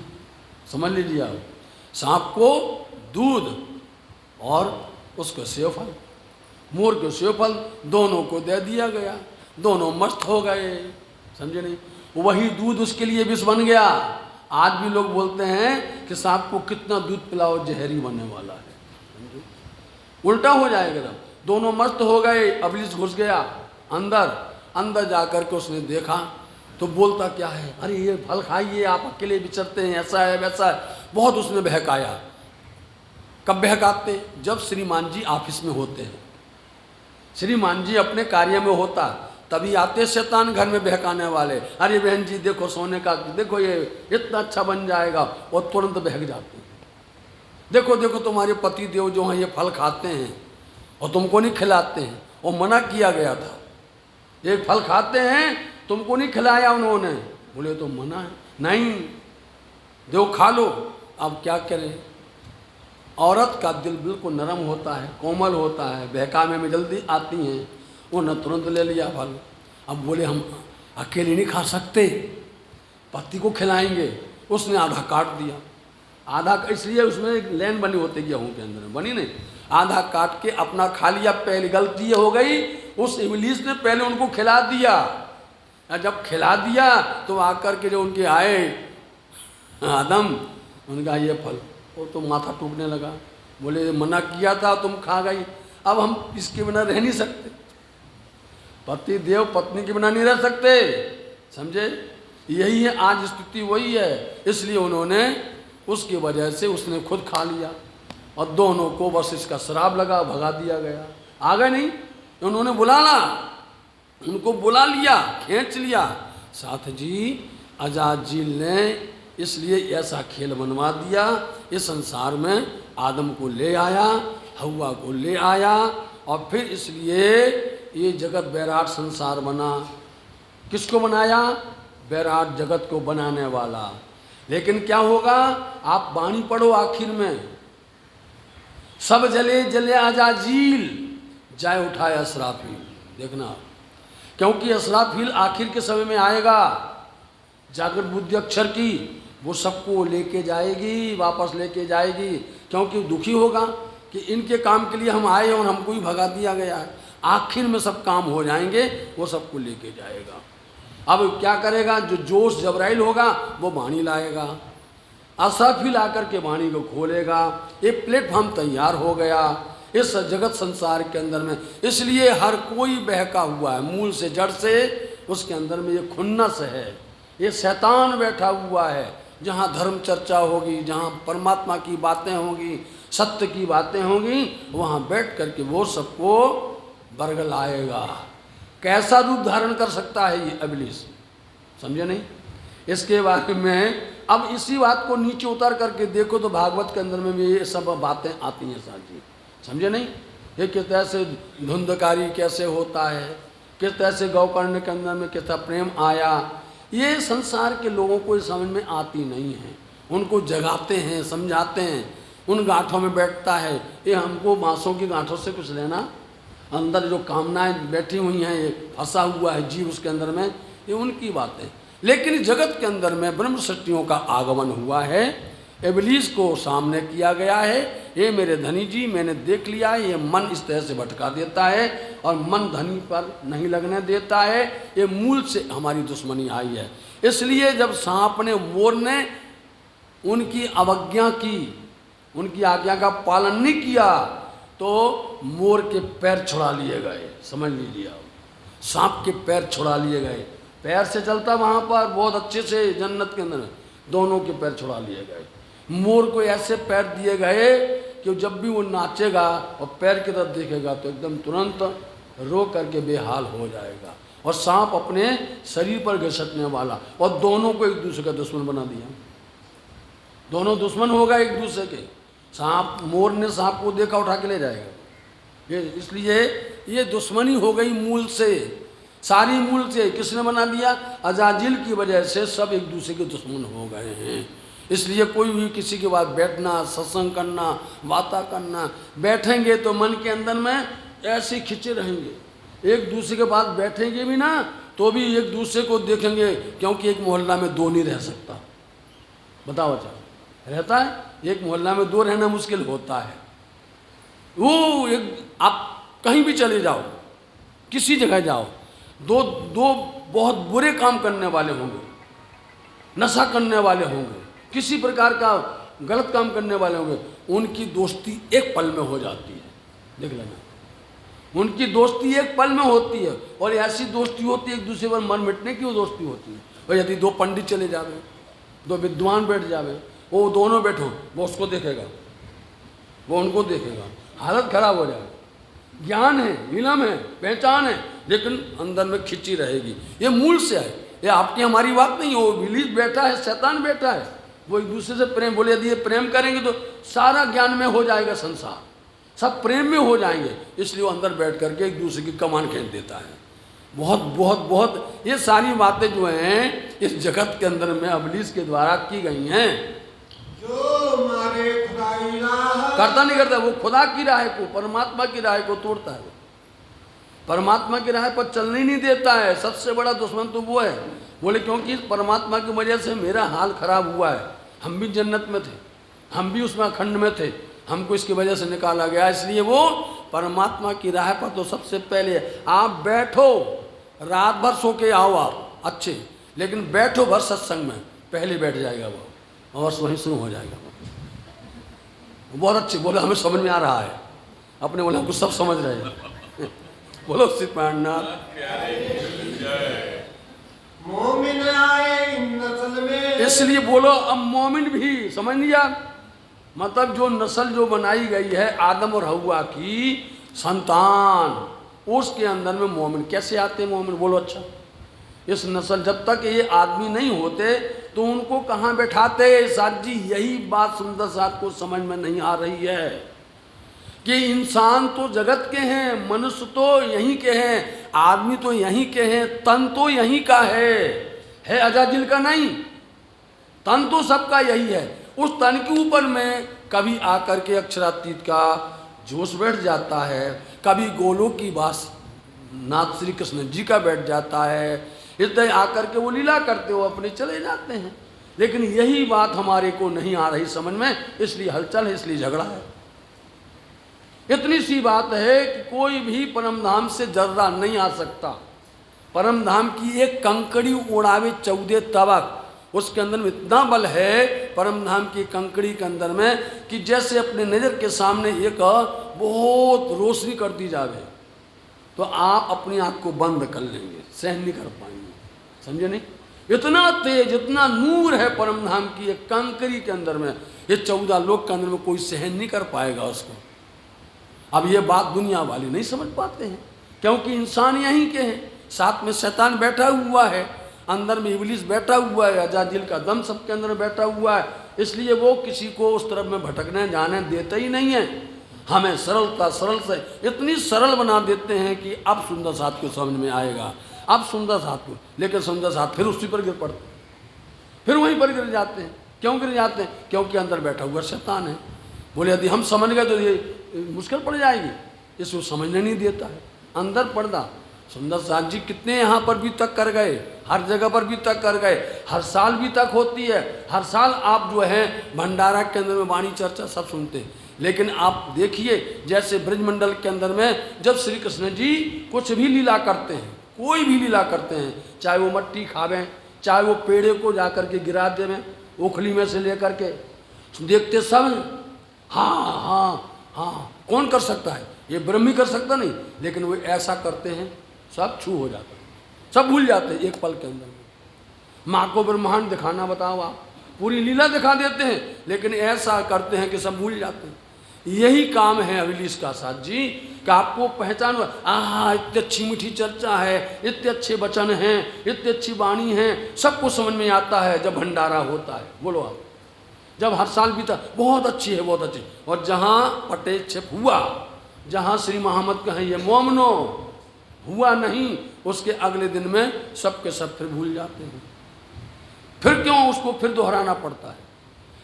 समझ लीजिए आप, सांप को दूध और उसको सेवफल, मोर को सेवफल, दोनों को दे दिया गया। दोनों मस्त हो गए, समझे नहीं। वही दूध उसके लिए विष बन गया। आज भी लोग बोलते हैं कि सांप को कितना दूध पिलाओ जहरी बनने वाला है, समझो उल्टा हो जाएगा। तब दोनों मस्त हो गए। इब्लीस घुस गया अंदर जाकर के उसने देखा तो बोलता क्या है, अरे ये फल खाइए, आप अकेले विचरते हैं, ऐसा है वैसा है। बहुत उसने बहकाया। कब बहकाते? जब श्रीमान जी ऑफिस में होते हैं, श्रीमान जी अपने कार्य में होता, तभी आते शैतान घर में बहकाने वाले। अरे बहन जी देखो सोने का, देखो ये इतना अच्छा बन जाएगा, और तुरंत बहक जाते हैं। देखो देखो तुम्हारे पति देव जो हैं ये फल खाते हैं और तुमको नहीं खिलाते हैं, और मना किया गया था, एक फल खाते हैं तुमको नहीं खिलाया उन्होंने। बोले तो मना है, नहीं देव खा लो। अब क्या करें, औरत का दिल बिल्कुल नरम होता है, कोमल होता है, बहकाने में जल्दी आती हैं, उन्होंने तुरंत ले लिया फल। अब बोले हम अकेले नहीं खा सकते, पति को खिलाएंगे। उसने आधा काट दिया, आधा, इसलिए उसमें एक लेन बनी होती गेहूँ के अंदर में, बनी नहीं, आधा काट के अपना खा लिया। पहली गलती ये हो गई, उस इब्लीस ने पहले उनको खिला दिया। जब खिला दिया तो आकर के जो उनके आए आदम, उनका ये फल, वो तो माथा टूटने लगा। बोले मना किया था, तुम खा गई, अब हम इसके बिना रह नहीं सकते, पति देव पत्नी के बिना नहीं रह सकते, समझे। यही है आज स्थिति, वही है। इसलिए उन्होंने, उसकी वजह से उसने खुद खा लिया और दोनों को बस इसका शराब लगा, भगा दिया गया। आ गए नहीं, उन्होंने बुलाना, उनको बुला लिया, खींच लिया साथ जी। अजाजिल ने इसलिए ऐसा खेल बनवा दिया, इस संसार में आदम को ले आया, हव्वा को ले आया, और फिर इसलिए ये जगत बैराट संसार बना। किसको बनाया? बैराट जगत को बनाने वाला। लेकिन क्या होगा, आप वाणी पढ़ो आखिर में, सब जले जले अजाजिल, जाए उठाए असराफील। देखना, क्योंकि असराफील आखिर के समय में आएगा, जागृत बुद्धि अक्षर की, वो सबको लेके जाएगी, वापस लेके जाएगी। क्योंकि दुखी होगा कि इनके काम के लिए हम आए और हमको ही भगा दिया गया है। आखिर में सब काम हो जाएंगे, वो सबको लेके जाएगा। अब क्या करेगा, जो जोश जबराइल होगा वो वाणी लाएगा, असराफील आकर के वाणी को खोलेगा। एक प्लेटफॉर्म तैयार हो गया इस जगत संसार के अंदर में। इसलिए हर कोई बहका हुआ है, मूल से जड़ से उसके अंदर में ये खुन्नस है, ये शैतान बैठा हुआ है। जहाँ धर्म चर्चा होगी, जहाँ परमात्मा की बातें होंगी, सत्य की बातें होंगी, वहाँ बैठ करके वो सबको बरगल आएगा। कैसा रूप धारण कर सकता है ये इब्लीस, समझे नहीं। इसके बारे में अब इसी बात को नीचे उतार करके देखो तो भागवत के अंदर में भी ये सब बातें आती हैं साथी, समझे नहीं। ये किस तरह से धुंधकारी कैसे होता है, किस तरह से गौकर्ण के अंदर में कितना प्रेम आया, ये संसार के लोगों को समझ में आती नहीं है। उनको जगाते हैं, समझाते हैं, उन गांठों में बैठता है। ये हमको मांसों की गांठों से कुछ लेना, अंदर जो कामनाएं बैठी हुई हैं, ये फंसा हुआ है जीव उसके अंदर में, ये उनकी बातें। लेकिन जगत के अंदर में ब्रह्म सृष्टियों का आगमन हुआ है, इब्लीस को सामने किया गया है। ये मेरे धनी जी, मैंने देख लिया है, ये मन इस तरह से भटका देता है और मन धनी पर नहीं लगने देता है। ये मूल से हमारी दुश्मनी आई है। इसलिए जब सांप ने, मोर ने उनकी अवज्ञा की, उनकी आज्ञा का पालन नहीं किया, तो मोर के पैर छुड़ा लिए गए, समझ लीजिए आप। सांप के पैर छुड़ा लिए गए, पैर से चलता वहाँ पर बहुत अच्छे से जन्नत के अंदर, दोनों के पैर छुड़ा लिए गए। मोर को ऐसे पैर दिए गए कि जब भी वो नाचेगा और पैर की तरफ देखेगा तो एकदम तुरंत रो करके बेहाल हो जाएगा। और सांप अपने शरीर पर घिसटने वाला, और दोनों को एक दूसरे का दुश्मन बना दिया। दोनों दुश्मन हो गए एक दूसरे के। सांप, मोर ने सांप को देखा, उठा के ले जाएगा। ये इसलिए ये दुश्मनी हो गई मूल से, सारी मूल से। किसने बना दिया? अजाजिल की वजह से सब एक दूसरे के दुश्मन हो गए हैं। इसलिए कोई भी किसी के बाद बैठना, सत्संग करना, बातें करना, बैठेंगे तो मन के अंदर में ऐसे खिंचे रहेंगे। एक दूसरे के पास बैठेंगे भी ना तो भी एक दूसरे को देखेंगे, क्योंकि एक मोहल्ला में दो नहीं रह सकता। बताओ अच्छा, रहता है? एक मोहल्ला में दो रहना मुश्किल होता है। वो एक, आप कहीं भी चले जाओ, किसी जगह जाओ, दो बहुत बुरे काम करने वाले होंगे, नशा करने वाले होंगे, किसी प्रकार का गलत काम करने वाले होंगे, उनकी दोस्ती एक पल में हो जाती है। देख लेना, उनकी दोस्ती एक पल में होती है। और ऐसी दोस्ती होती है एक दूसरे पर मन मिटने की वो दोस्ती होती है। और यदि दो पंडित चले जावे, दो विद्वान बैठ जावे, वो दोनों बैठो, वो उसको देखेगा, वो उनको देखेगा, हालत खराब हो जाएगी। ज्ञान है, इल्म है, पहचान है, लेकिन अंदर में खिंची रहेगी। ये मूल से है, ये आपकी हमारी बात नहीं है। वो इब्लीस बैठा है, शैतान बैठा है, वो एक दूसरे से प्रेम, बोले यदि ये प्रेम करेंगे तो सारा ज्ञान में हो जाएगा, संसार सब प्रेम में हो जाएंगे। इसलिए वो अंदर बैठ करके एक दूसरे की कमान खींच देता है। बहुत बहुत बहुत ये सारी बातें जो हैं इस जगत के अंदर में इब्लीस के द्वारा की गई हैं। जो मारे खुदाई राह, करता नहीं करता, वो खुदा की राह को, परमात्मा की राह को तोड़ता है। परमात्मा की राह पर चलने ही नहीं देता है। सबसे बड़ा दुश्मन तो वो है। बोले क्योंकि परमात्मा की वजह से मेरा हाल खराब हुआ है। हम भी जन्नत में थे, हम भी उसमें अखंड में थे, हमको इसकी वजह से निकाला गया। इसलिए वो परमात्मा की राह पर तो सबसे पहले आप बैठो, रात भर सो के आओ आप अच्छे, लेकिन बैठो भर सत्संग में, पहले बैठ जाएगा वो और वहीं शुरू हो जाएगा। बहुत अच्छे बोले, हमें समझ में आ रहा है। अपने बोले हमको सब समझ रहे हैं। बोलो सिपाहीनाथ, मोमिन आए नस्ल में। इसलिए बोलो अब मोमिन भी समझ नहीं आ, मतलब जो नस्ल जो बनाई गई है आदम और हव्वा की संतान, उसके अंदर में मोमिन कैसे आते हैं? मोमिन बोलो अच्छा, इस नस्ल जब तक ये आदमी नहीं होते तो उनको कहाँ बैठाते? साथ जी यही बात सुंदर साथ को समझ में नहीं आ रही है कि इंसान तो जगत के हैं, मनुष्य तो यहीं के हैं, आदमी तो यहीं के हैं, तन तो यहीं का है अजाजिल का नहीं। तन तो सबका यही है। उस तन के ऊपर में कभी आकर के अक्षरातीत का जोश बैठ जाता है, कभी गोलोक की बात नाथ श्री कृष्ण जी का बैठ जाता है, इतने आकर के वो लीला करते हो अपने चले जाते हैं। लेकिन यही बात हमारे को नहीं आ रही समझ में, इसलिए हलचल है, इसलिए झगड़ा है। इतनी सी बात है कि कोई भी परम धाम से जर्रा नहीं आ सकता। परम धाम की एक कंकड़ी उड़ावे 14 तबक, उसके अंदर में इतना बल है परम धाम की कंकड़ी के अंदर में कि जैसे अपने नज़र के सामने एक बहुत रोशनी कर दी जावे तो आप अपनी आँख को बंद कर लेंगे, सहन नहीं कर पाएंगे। समझे नहीं? इतना तेज, इतना नूर है परम धाम की एक कंकड़ी के अंदर में, ये 14 लोक के अंदर में कोई सहन नहीं कर पाएगा उसको। अब ये बात दुनिया वाले नहीं समझ पाते हैं, क्योंकि इंसान यहीं के हैं, साथ में शैतान बैठा हुआ है, अंदर में इब्लीस बैठा हुआ है, अजाजिल का दम सबके अंदर बैठा हुआ है। इसलिए वो किसी को उस तरफ में भटकने जाने देते ही नहीं है। हमें सरलता, सरल से इतनी सरल बना देते हैं कि अब सुंदर साथ को समझ में आएगा, अब सुंदर साथ को, लेकिन सुंदर साथ फिर उसी पर गिर पड़ते, फिर वहीं पर गिर जाते हैं। क्यों गिर जाते हैं? क्योंकि अंदर बैठा हुआ शैतान है। बोले यदि हम समझ गए तो ये मुश्किल पड़ जाएगी, इसको समझने नहीं देता है। अंदर पर्दा। सुंदर साथ जी कितने यहाँ पर भी तक कर गए, हर जगह पर भी तक कर गए, हर साल भी तक होती है, हर साल आप जो है भंडारा के अंदर में वाणी चर्चा सब सुनते हैं। लेकिन आप देखिए जैसे ब्रजमंडल के अंदर में जब श्री कृष्ण जी कुछ भी लीला करते हैं, कोई भी लीला करते हैं, चाहे वो मट्टी खावें, चाहे वो पेड़े को जा कर के गिरा देवें ओखली में से लेकर के, देखते सब हाँ हाँ हाँ। कौन कर सकता है? ये ब्रह्म ही कर सकता नहीं, लेकिन वो ऐसा करते हैं सब छू हो जाता है। सब भूल जाते हैं एक पल के अंदर में। माँ को ब्रह्मांड दिखाना, बताओ आप, पूरी लीला दिखा देते हैं, लेकिन ऐसा करते हैं कि सब भूल जाते हैं। यही काम है अभिलीष का साथ जी, कि आपको पहचान, आहा इतनी अच्छी मीठी चर्चा है, इतने अच्छे वचन हैं, इतनी अच्छी वाणी है, सबको समझ में आता है जब भंडारा होता है। बोलो आप, जब हर साल बीता, बहुत अच्छी है, बहुत अच्छी। और जहाँ पटे छिप हुआ, जहाँ श्री मोहम्मद कहें ये मोमनो हुआ नहीं, उसके अगले दिन में सबके सब फिर भूल जाते हैं। फिर क्यों उसको फिर दोहराना पड़ता है,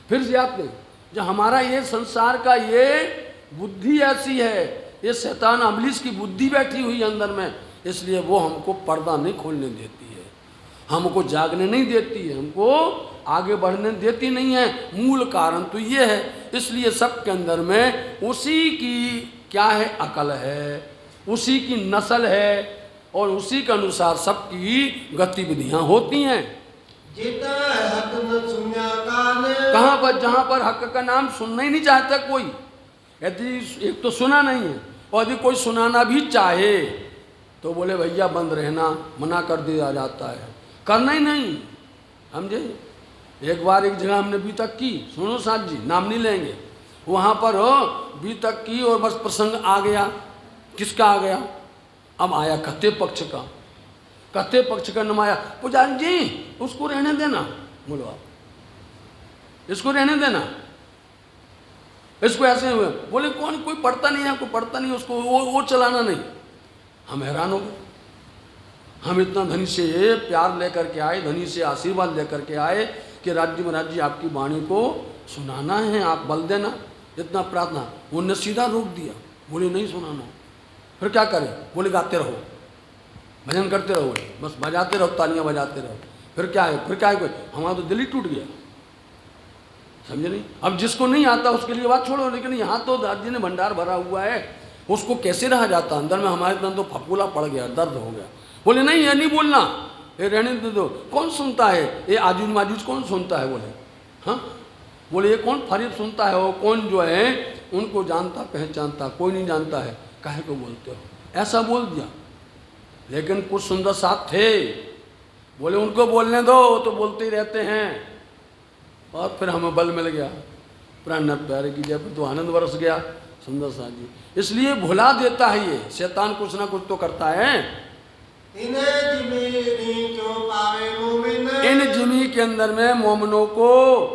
फिर याद नहीं। जो हमारा ये संसार का ये बुद्धि ऐसी है, ये शैतान अबलीस की बुद्धि बैठी हुई अंदर में, इसलिए वो हमको पर्दा नहीं खोलने देती है, हमको जागने नहीं देती है, हमको आगे बढ़ने देती नहीं है। मूल कारण तो ये है। इसलिए सबके अंदर में उसी की क्या है, अकल है, उसी की नस्ल है, और उसी के अनुसार सबकी गतिविधियां होती हैं। कहाँ पर, जहाँ पर हक का नाम सुनना ही नहीं चाहता कोई, यदि एक तो सुना नहीं है, और यदि कोई सुनाना भी चाहे तो बोले भैया बंद रहना, मना कर दिया जाता है, करना ही नहीं, समझे। एक बार एक जगह हमने बीतक की, सुनो साथ जी, नाम नहीं लेंगे, वहाँ पर हो बीतक की, और बस प्रसंग आ गया। किसका आ गया? अब आया कत्ते पक्ष का, कत्ते पक्ष का नाम आया। पुजारी जी उसको रहने देना, बोलो आप, इसको रहने देना, इसको ऐसे हुए। बोले कौन, कोई पढ़ता नहीं है, आपको पढ़ता नहीं, उसको वो चलाना नहीं। हम हैरान हो गए, हम इतना धनी से प्यार लेकर के आए, धनी से आशीर्वाद लेकर के आए कि राज्य महाराज जी आपकी वाणी को सुनाना है, आप बल देना, इतना प्रार्थना। उनने सीधा रोक दिया, बोले नहीं सुनाना। फिर क्या करें? बोले गाते रहो, भजन करते रहो, बस बजाते रहो, तालियां बजाते रहो। फिर क्या है, फिर क्या है, कोई हमारा तो दिल ही टूट गया, समझे नहीं। अब जिसको नहीं आता उसके लिए बात छोड़ो, लेकिन यहाँ तो राज्य ने भंडार भरा हुआ है, उसको कैसे रहा जाता अंदर में। हमारे अंदर तो फफूला पड़ गया, दर्द हो गया। बोले नहीं ये नहीं बोलना, ये रहने दे दो। कौन सुनता है ये आजूज माजूज, कौन सुनता है? बोले हाँ, बोले ये कौन फरीब सुनता है, वो कौन जो है उनको जानता पहचानता, कोई नहीं जानता है, काहे को बोलते हो? ऐसा बोल दिया। लेकिन कुछ सुंदर साथ थे, बोले उनको बोलने दो, वो तो बोलते ही रहते हैं। और फिर हमें बल मिल गया, प्राण प्यारे की जय, तो आनंद बरस गया सुंदर साथ जी। इसलिए भुला देता है ये शैतान, कुछ ना कुछ तो करता है। इन जिमी के अंदर में मोमनों को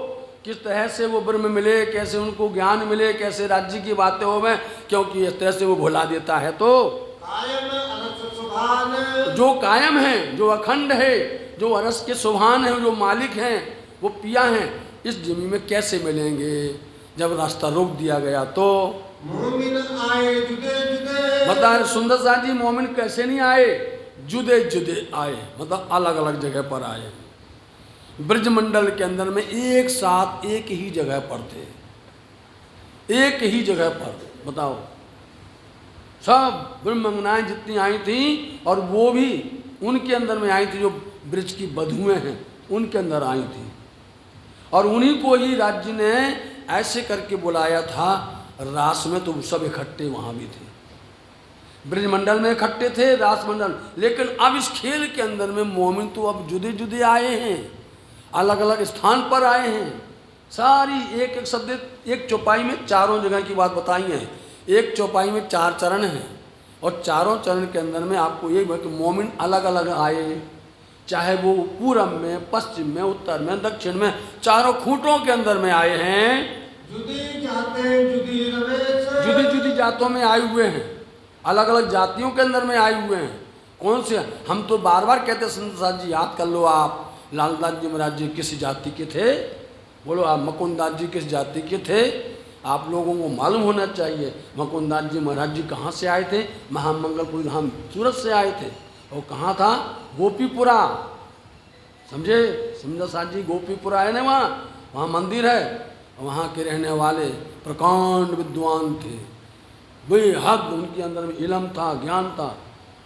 किस तरह से वो ब्रह्म मिले, कैसे उनको ज्ञान मिले, कैसे राज्य की बातें हो में, क्योंकि इस तरह से वो भुला देता है। तो जो कायम है, जो अखंड है, जो अरस के सुभान है, जो मालिक हैं, वो पिया हैं, इस जिमी में कैसे मिलेंगे जब रास्ता रोक दिया गया। तो मोमिन आए जुदे जुदे, बता सुंदर साथ जी, मोमिन कैसे नहीं आए, जुदे जुदे आए, मतलब अलग अलग जगह पर आए। ब्रजमंडल के अंदर में एक साथ एक ही जगह पर थे, एक ही जगह पर। बताओ, सब ब्रह्मंगनाएं जितनी आई थी, और वो भी उनके अंदर में आई थी जो ब्रज की बधुएं हैं, उनके अंदर आई थी। और उन्हीं को ही राज्य ने ऐसे करके बुलाया था रास में, तो सब इकट्ठे वहाँ भी थे, ब्रजमंडल में इकट्ठे थे, रास मंडल। लेकिन अब इस खेल के अंदर में मोमिन तो अब जुदे जुदे आए हैं, अलग अलग स्थान पर आए हैं। सारी एक एक शब्द, एक चौपाई में चारों जगह की बात बताई है। एक चौपाई में 4 चरण हैं, और चारों चरण के अंदर में आपको ये कि मोमिन अलग अलग आए, चाहे वो पूरब में, पश्चिम में, उत्तर में, दक्षिण में, चारों खूंटों के अंदर में आए हैं। जुदी जुदी जातों में आए हुए हैं, अलग अलग जातियों के अंदर में आए हुए हैं। कौन से? हम तो बार बार कहते संत साहब जी, याद कर लो आप, लालदास जी महाराज जी किस जाति के थे? बोलो आप, मुकुंदास जी किस जाति के थे? आप लोगों को मालूम होना चाहिए मुकुंदास जी महाराज जी कहाँ से आए थे। महामंगलपुर धाम सूरत से आए थे, और कहाँ था? गोपीपुरा, समझे सुंदर साथ जी, गोपीपुरा है ना, वहाँ मंदिर है। वहाँ के रहने वाले प्रकांड विद्वान थे, बेहद उनके अंदर में इल्म था, ज्ञान था।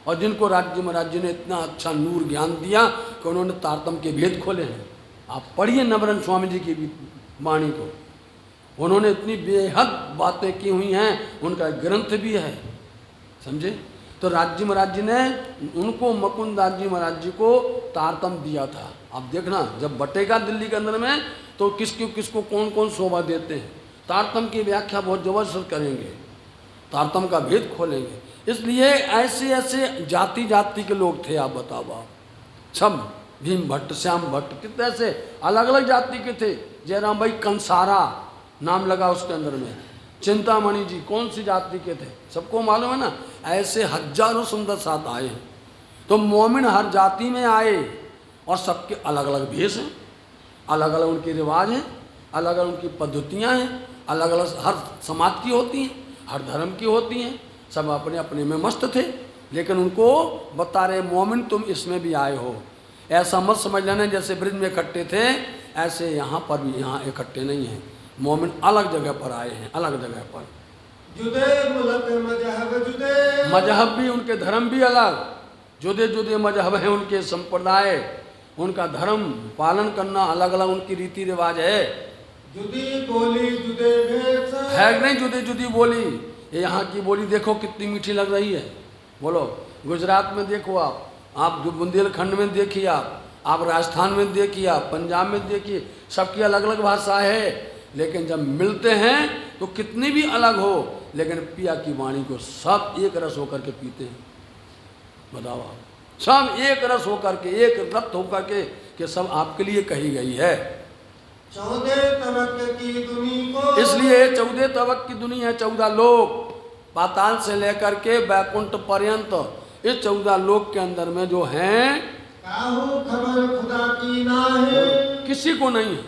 और जिनको राज्य महाराज जी ने इतना अच्छा नूर ज्ञान दिया कि उन्होंने तारतम के भेद खोले हैं। आप पढ़िए नवरंग स्वामी जी की वाणी को, उन्होंने इतनी बेहद बातें की हुई हैं, उनका ग्रंथ भी है, समझे। तो राज्य महाराज जी ने उनको, मुकुंदास जी महाराज जी को तारतम दिया था। अब देखना जब बटेगा दिल्ली के अंदर में तो किसको किसको कौन कौन शोभा देते हैं। तारतम की व्याख्या बहुत जबरदस्त करेंगे, तारतम का भेद खोलेंगे। इसलिए ऐसे ऐसे जाति जाति के लोग थे। आप बताओ आप, सब भीम भट्ट, श्याम भट्ट, कितने ऐसे अलग अलग जाति के थे। जयराम भाई कंसारा नाम लगा उसके अंदर में, चिंतामणि जी कौन सी जाति के थे, सबको मालूम है ना। ऐसे हजारों सुंदर साथ आए हैं। तो मोमिन हर जाति में आए और सबके अलग अलग भेष हैं, अलग अलग उनके रिवाज हैं, अलग अलग उनकी पद्धतियाँ हैं, अलग अलग हर समाज की होती हैं, हर धर्म की होती हैं। सब अपने अपने में मस्त थे, लेकिन उनको बता रहे मोमिन तुम इसमें भी आए हो। ऐसा मत समझ लेना जैसे ब्रिज में इकट्ठे थे ऐसे यहाँ पर भी यहाँ इकट्ठे नहीं हैं। मोमिन अलग जगह पर आए हैं, अलग जगह पर। जुदे मुल्क मजहब जुदे, मजहब भी उनके धर्म भी अलग, जुदे जुदे मजहब हैं उनके संप्रदाय, उनका धर्म पालन करना अलग अलग उनकी रीति रिवाज है। जुदी बोली जुदे भेष है कि नहीं जुदी जुदी बोली। यहाँ की बोली देखो कितनी मीठी लग रही है। बोलो गुजरात में देखो आप बुंदेलखंड में देखिए, आप राजस्थान में देखिए, आप पंजाब में देखिए, सबकी अलग अलग भाषा है। लेकिन जब मिलते हैं तो कितनी भी अलग हो, लेकिन पिया की वाणी को सब एक रस होकर के पीते हैं। बताओ आप, सब एक रस होकर के, एक रक्त होकर के कि सब आपके लिए कही गई है। 14 तबक की दुनिया को, इसलिए 14 तबक की दुनिया है, 14 लोक, पाताल से लेकर के बैकुंठ पर्यंत, इस 14 लोक के अंदर में जो हैं काहू खबर खुदा की ना है, किसी को नहीं है।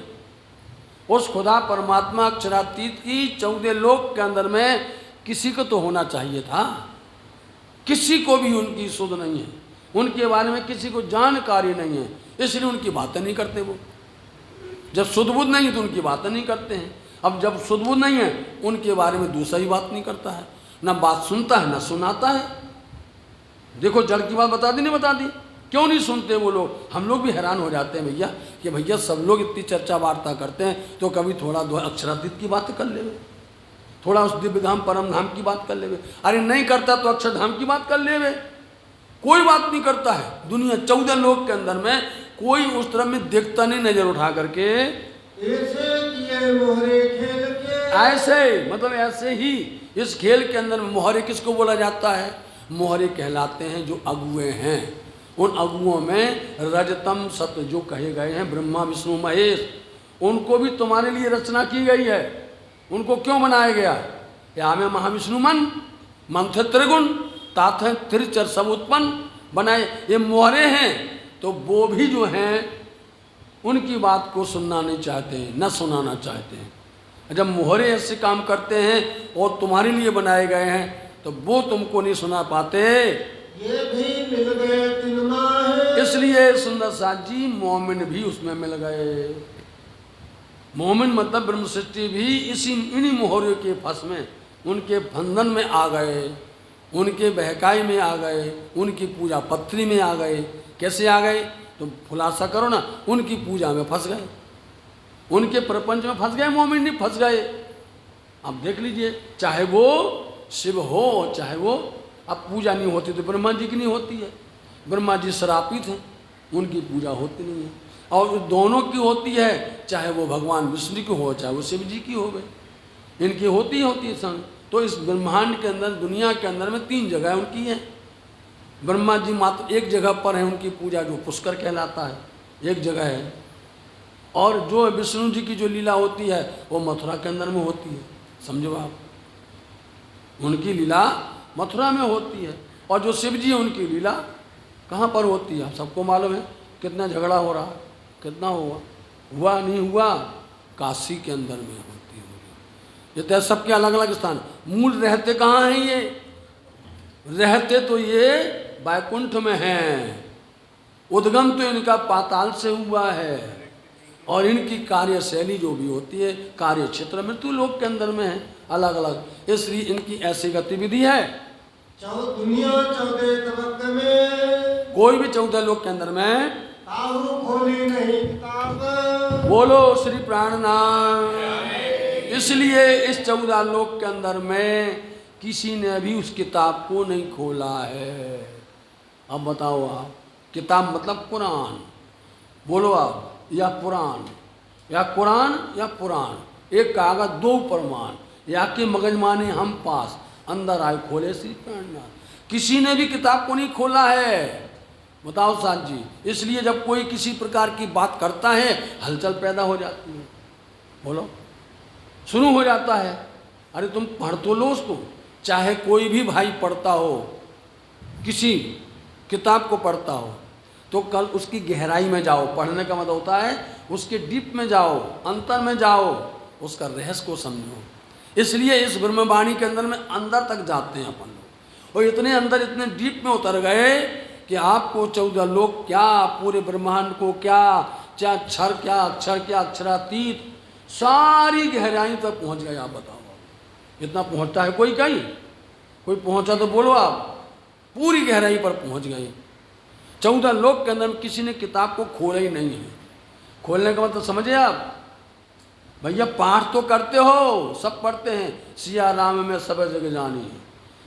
उस खुदा परमात्मा अक्षरातीत की 14 लोक के अंदर में किसी को तो होना चाहिए था। किसी को भी उनकी सुध नहीं है, उनके बारे में किसी को जानकारी नहीं है, इसलिए उनकी बातें नहीं करते। वो जब सुध-बुध नहीं है तो उनकी बातें नहीं करते हैं। अब जब सुध-बुध नहीं है उनके बारे में दूसरा ही बात नहीं करता है, ना बात सुनता है ना सुनाता है। देखो जड़ की बात बता दी नहीं बता दी, क्यों नहीं सुनते वो लोग। हम लोग भी हैरान हो जाते हैं भैया कि भैया सब लोग इतनी चर्चा वार्ता करते हैं तो कभी थोड़ा दो अक्षरातीत की बात कर ले, थोड़ा उस दिव्य धाम परम धाम की बात कर ले। अरे नहीं करता तो अक्षरधाम की बात कर ले। कोई बात नहीं करता है। दुनिया 14 लोग के अंदर में कोई उस तरह में देखता नहीं, नजर उठा करके ऐसे किए मोहरे खेल के, ऐसे मतलब ऐसे ही इस खेल के अंदर में मोहरे किसको बोला जाता है? मोहरे कहलाते हैं जो अगुए हैं। उन अगुओं में रजतम सत्य जो कहे गए हैं ब्रह्मा विष्णु महेश, उनको भी तुम्हारे लिए रचना की गई है। उनको क्यों बनाया गया? या में महाविष्णु मन थे त्रिगुण तात है त्रिचर सब उत्पन्न बनाए। ये मोहरे हैं तो वो भी जो हैं उनकी बात को सुनना नहीं चाहते हैं, न सुनाना चाहते हैं। जब मोहरे ऐसे काम करते हैं और तुम्हारे लिए बनाए गए हैं तो वो तुमको नहीं सुना पाते। ये भी मिल गए तीन माह, इसलिए सुंदर साथ जी मोमिन भी उसमें मिल गए। मोमिन मतलब ब्रह्म सृष्टि भी इन्हीं मोहरे के फंस में, उनके बंधन में आ गए, उनके बहकाई में आ गए, उनकी पूजा पत्री में आ गए। कैसे आ गए? तुम खुलासा करो ना। उनकी पूजा में फंस गए, उनके प्रपंच में फंस गए, मोमिन नहीं फंस गए। अब देख लीजिए, चाहे वो शिव हो चाहे वो, अब पूजा नहीं होती तो ब्रह्मा जी की नहीं होती है। ब्रह्मा जी श्रापित हैं, उनकी पूजा होती नहीं है। और दोनों की होती है, चाहे वो भगवान विष्णु की हो चाहे वो शिव जी की हो गई, इनकी होती है संग। तो इस ब्रह्मांड के अंदर दुनिया के अंदर में 3 जगह उनकी हैं। ब्रह्मा जी मात्र एक जगह पर है उनकी पूजा जो पुष्कर कहलाता है, एक जगह है। और जो विष्णु जी की जो लीला होती है वो मथुरा के अंदर में होती है। समझो आप, उनकी लीला मथुरा में होती है। और जो शिव जी है उनकी लीला कहाँ पर होती है? आप सबको मालूम है कितना झगड़ा हो रहा, कितना हुआ नहीं हुआ, काशी के अंदर में होती होगी। ये तो सबके अलग अलग स्थान। मूल रहते कहाँ हैं? ये रहते तो ये बैकुंठ में हैं, उद्गम तो इनका पाताल से हुआ है। और इनकी कार्यशैली जो भी होती है कार्य क्षेत्र मृत्यु लोक के अंदर में है अलग अलग। इसलिए इनकी ऐसी गतिविधि है। दुनिया 14 तबक में, कोई भी 14 लोक के अंदर में काहू खोली नहीं किताब, बोलो श्री प्राणनाथ। इसलिए इस 14 लोक के अंदर में किसी ने भी उस किताब को नहीं खोला है। अब बताओ आप, किताब मतलब कुरान, बोलो आप, या पुराण, या कुरान या पुराण, एक कागज दो प्रमाण, या के मगज माने हम पास, अंदर आए खोले श्री प्राणनाथ। किसी ने भी किताब को नहीं खोला है, बताओ साथ जी। इसलिए जब कोई किसी प्रकार की बात करता है हलचल पैदा हो जाती है, बोलो, शुरू हो जाता है। अरे तुम पढ़ तो लो उसको, चाहे कोई भी भाई पढ़ता हो, किसी किताब को पढ़ता हो, तो कल उसकी गहराई में जाओ। पढ़ने का मतलब होता है उसके डीप में जाओ, अंतर में जाओ, उसका रहस्य को समझो। इसलिए इस ब्रह्मवाणी के अंदर में अंदर तक जाते हैं अपन लोग, और इतने अंदर, इतने डीप में उतर गए कि आपको 14 लोग क्या, पूरे ब्रह्मांड को क्या, क्या क्षर क्या, अक्षर क्या, अक्षरातीत, सारी गहराई तक पहुंच गए। आप बताओ, इतना पहुंचता है कोई कहीं? कोई पहुंचा तो बोलो आप। पूरी गहराई पर पहुंच गए। 14 लोग के अंदर किसी ने किताब को खोला ही नहीं है। खोलने का मतलब समझे आप भैया? पाठ तो करते हो, सब पढ़ते हैं, सिया राम में सब जग जानी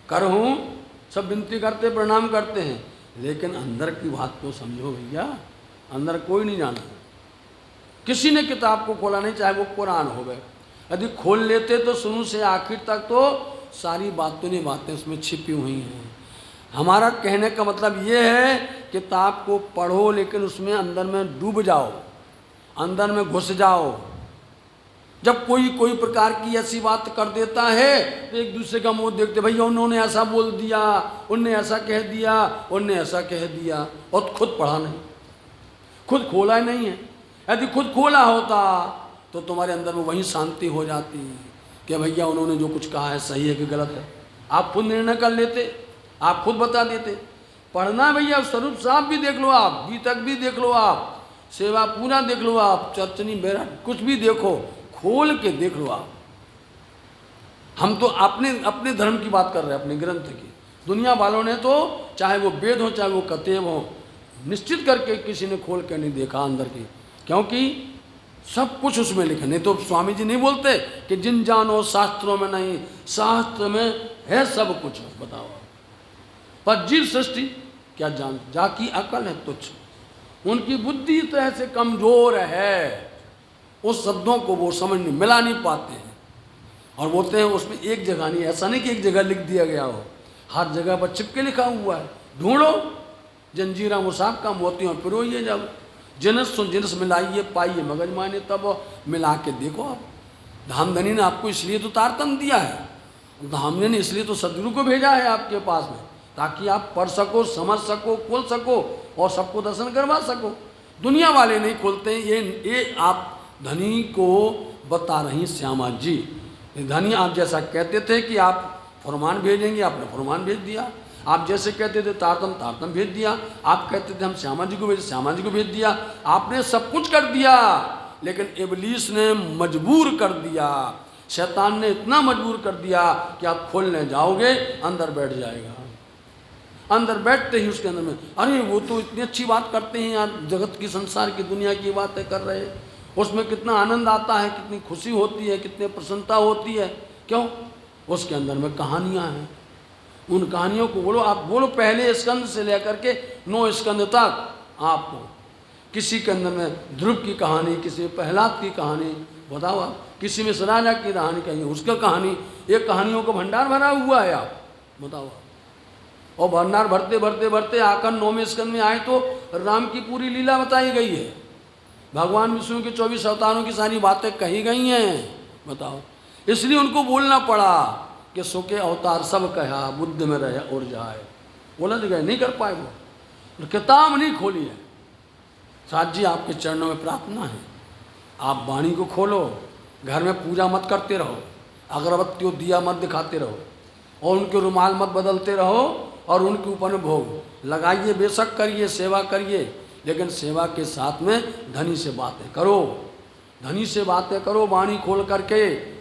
कर हूँ, सब विनती करते, प्रणाम करते हैं, लेकिन अंदर की बात को समझो भैया। अंदर कोई नहीं जाना। किसी ने किताब को खोला नहीं, चाहे वो कुरान हो गए। यदि खोल लेते तो शुरू से आखिर तक तो सारी बातें उसमें छिपी हुई हैं। हमारा कहने का मतलब ये है, किताब को पढ़ो, लेकिन उसमें अंदर में डूब जाओ, अंदर में घुस जाओ। जब कोई प्रकार की ऐसी बात कर देता है तो एक दूसरे का मुंह देखते, भैया उन्होंने ऐसा बोल दिया, उनने ऐसा कह दिया, उनने ऐसा कह दिया, और खुद पढ़ा नहीं, खुद खोला ही नहीं है। यदि खुद खोला होता तो तुम्हारे अंदर में वही शांति हो जाती कि भैया उन्होंने जो कुछ कहा है सही है कि गलत है। आप खुद निर्णय कर लेते, आप खुद बता देते। पढ़ना भैया, स्वरूप साहब भी देख लो आप, गीतक भी देख लो आप, सेवा पूरा देख लो आप, चर्चनी बेरा कुछ भी देखो, खोल के देख लो आप। हम तो अपने धर्म की बात कर रहे हैं, अपने ग्रंथ की। दुनिया वालों ने तो चाहे वो वेद हो चाहे वो कतेब हो, निश्चित करके किसी ने खोल के नहीं देखा अंदर की, क्योंकि सब कुछ उसमें लिखा। नहीं तो स्वामी जी नहीं बोलते कि जिन जानो शास्त्रों में नहीं, शास्त्र में है सब कुछ। बताओ, पर जीव सृष्टि क्या जान, जाकी अकल है तुच्छ, उनकी बुद्धि इस तरह से कमजोर है, उस शब्दों को वो समझ नहीं, मिला नहीं पाते हैं। और बोलते हैं उसमें एक जगह नहीं, ऐसा नहीं कि एक जगह लिख दिया गया हो, हर जगह पर चिपके लिखा हुआ है। ढूंढो, जंजीरा मुसाक का मोतियों पिरोइए, जब जिनस सुन जिनस मिलाइए पाइए मगज माने, तब मिला के देखो आप। धामधनी ने आपको इसलिए तो तारतम दिया है, धामधनी ने इसलिए तो सदगुरु को भेजा है आपके पास में, ताकि आप पढ़ सको, समझ सको, खोल सको और सबको दर्शन करवा सको। दुनिया वाले नहीं खोलते हैं। ये आप धनी को बता रही श्यामा जी। धनी आप जैसा कहते थे कि आप फरमान भेजेंगे, आपने फरमान भेज दिया। आप जैसे कहते थे तारतम भेज दिया। आप कहते थे हम श्यामा जी को भेज, श्यामा जी को भेज दिया। आपने सब कुछ कर दिया, लेकिन इबलीस ने मजबूर कर दिया, शैतान ने इतना मजबूर कर दिया कि आप खोलने जाओगे अंदर बैठ जाएगा। अंदर बैठते ही उसके अंदर में, अरे वो तो इतनी अच्छी बात करते हैं यार, जगत की, संसार की, दुनिया की बातें कर रहे हैं, उसमें कितना आनंद आता है, कितनी खुशी होती है, कितनी प्रसन्नता होती है। क्यों? उसके अंदर में कहानियाँ हैं। उन कहानियों को बोलो, आप बोलो पहले स्कंद से लेकर के 9 स्कंद तक, आपको किसी के अंदर में ध्रुव की कहानी, किसी में प्रहलाद की कहानी, बताओ आप, किसी में सराजा की कहानी कहीं, उसका कहानी, एक कहानियों का भंडार भरा हुआ है। आप बताओ, और भंडार भरते भरते भरते आकर 9वें स्कंद में आए तो राम की पूरी लीला बताई गई है, भगवान विष्णु के 24 अवतारों की सारी बातें कही गई हैं। बताओ, इसलिए उनको बोलना पड़ा कि सो के अवतार सब कहा, बुद्ध में रहे और जाए, बोला गए, नहीं कर पाए वो, किताब नहीं खोली है। साथ जी आपके चरणों में प्रार्थना है, आप वाणी को खोलो, घर में पूजा मत करते रहो, अगरबत्ती और दिया मत दिखाते रहो, और उनके रुमाल मत बदलते रहो, और उनके ऊपर में भोग लगाइए, बेशक करिए, सेवा करिए, लेकिन सेवा के साथ में धनी से बातें करो, धनी से बातें करो, वाणी खोल करके।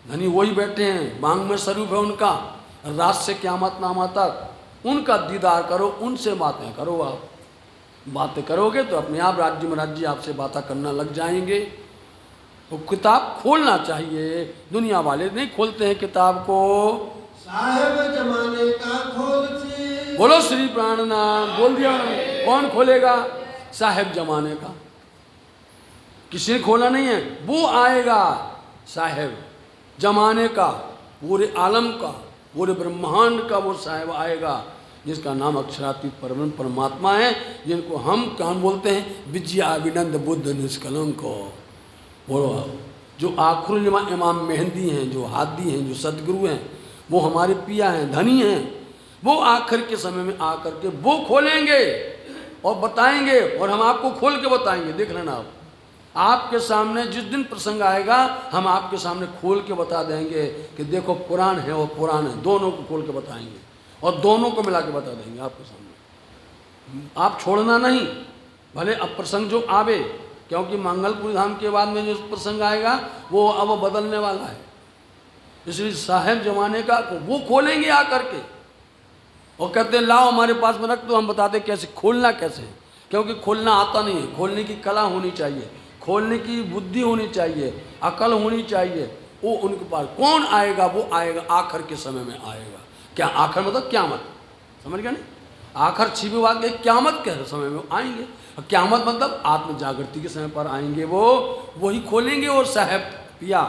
धनी वही बैठे हैं, मांग में स्वरूप है उनका, रात से क़यामत नामा तक उनका दीदार करो, उनसे बातें करो। आप बातें करोगे तो अपने आप राज्य महाराज जी आपसे बातें करना लग जाएंगे। तो किताब खोलना चाहिए, दुनिया वाले नहीं खोलते हैं किताब को। साहेब जमाने का खोल से। बोलो श्री प्राणनाथ। बोल दिया उन्होंने। कौन खोलेगा? साहेब जमाने का। किसी ने खोला नहीं है, वो आएगा साहेब जमाने का, पूरे आलम का, पूरे ब्रह्मांड का वो साहेब आएगा, जिसका नाम अक्षरातीत परम परमात्मा है, जिनको हम कौन बोलते हैं? विजयाभिनंद बुद्ध निष्कलंक को। बोलो, जो आखिरी इमाम मेहंदी हैं, जो हादी हैं, जो सदगुरु हैं, वो हमारे पिया हैं, धनी हैं। वो आखिर के समय में आकर के वो खोलेंगे और बताएंगे, और हम आपको खोल के बताएंगे। देख लेना आप, आपके सामने जिस दिन प्रसंग आएगा, हम आपके सामने खोल के बता देंगे कि देखो पुराण है और पुराण है, दोनों को खोल के बताएंगे और दोनों को मिला के बता देंगे आपके सामने। आप छोड़ना नहीं, भले अब प्रसंग जो आवे, क्योंकि मंगलपुरी धाम के बाद में जो प्रसंग आएगा वो अब बदलने वाला है। इसलिए साहेब जमाने का वो खोलेंगे आकर के और कहते हैं लाओ हमारे पास में रख दो, हम बताते कैसे खोलना कैसे, क्योंकि खोलना आता नहीं है। खोलने की कला होनी चाहिए, खोलने की बुद्धि होनी चाहिए, अकल होनी चाहिए। वो उनके पास कौन आएगा? वो आएगा आखिर के समय में आएगा। क्या आखिर मतलब क्यामत, समझ गया नहीं? आखिर छिपी बात के क्यामत के समय में आएंगे। क्यामत मतलब आत्म जागृति के समय पर आएंगे, वो वही खोलेंगे। और साहेब पिया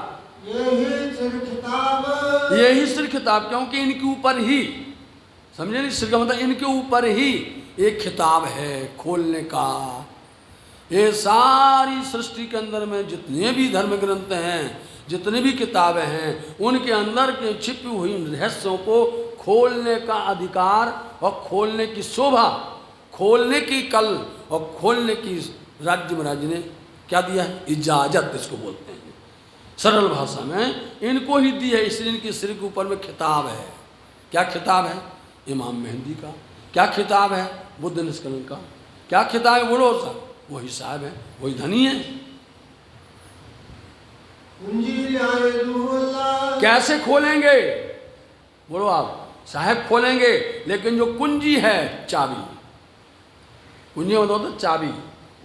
यही सिर खिताब, यही सिर खिताब, क्योंकि इनके ऊपर ही, समझे नहीं? सिर का मतलब इनके ऊपर ही एक खिताब है खोलने का। ये सारी सृष्टि के अंदर में जितने भी धर्म ग्रंथ हैं, जितने भी किताबें हैं, उनके अंदर के छिपी हुई रहस्यों को खोलने का अधिकार और खोलने की शोभा, खोलने की कल और खोलने की राज्य महाराज ने क्या दिया है? इजाजत इसको बोलते हैं सरल भाषा में, इनको ही दी है। इसलिए इनके सिर के ऊपर में खिताब है। क्या खिताब है? इमाम मेहंदी का। क्या खिताब है? बुद्ध निष्कलंक का। क्या खिताब है? बोलो साहब, वही साहब है, वही धनी है। कुंजी लाए रूह अल्लाह। कैसे खोलेंगे? बोलो आप। साहब खोलेंगे, लेकिन जो कुंजी है, चाबी। कुंजी मतलब तो चाबी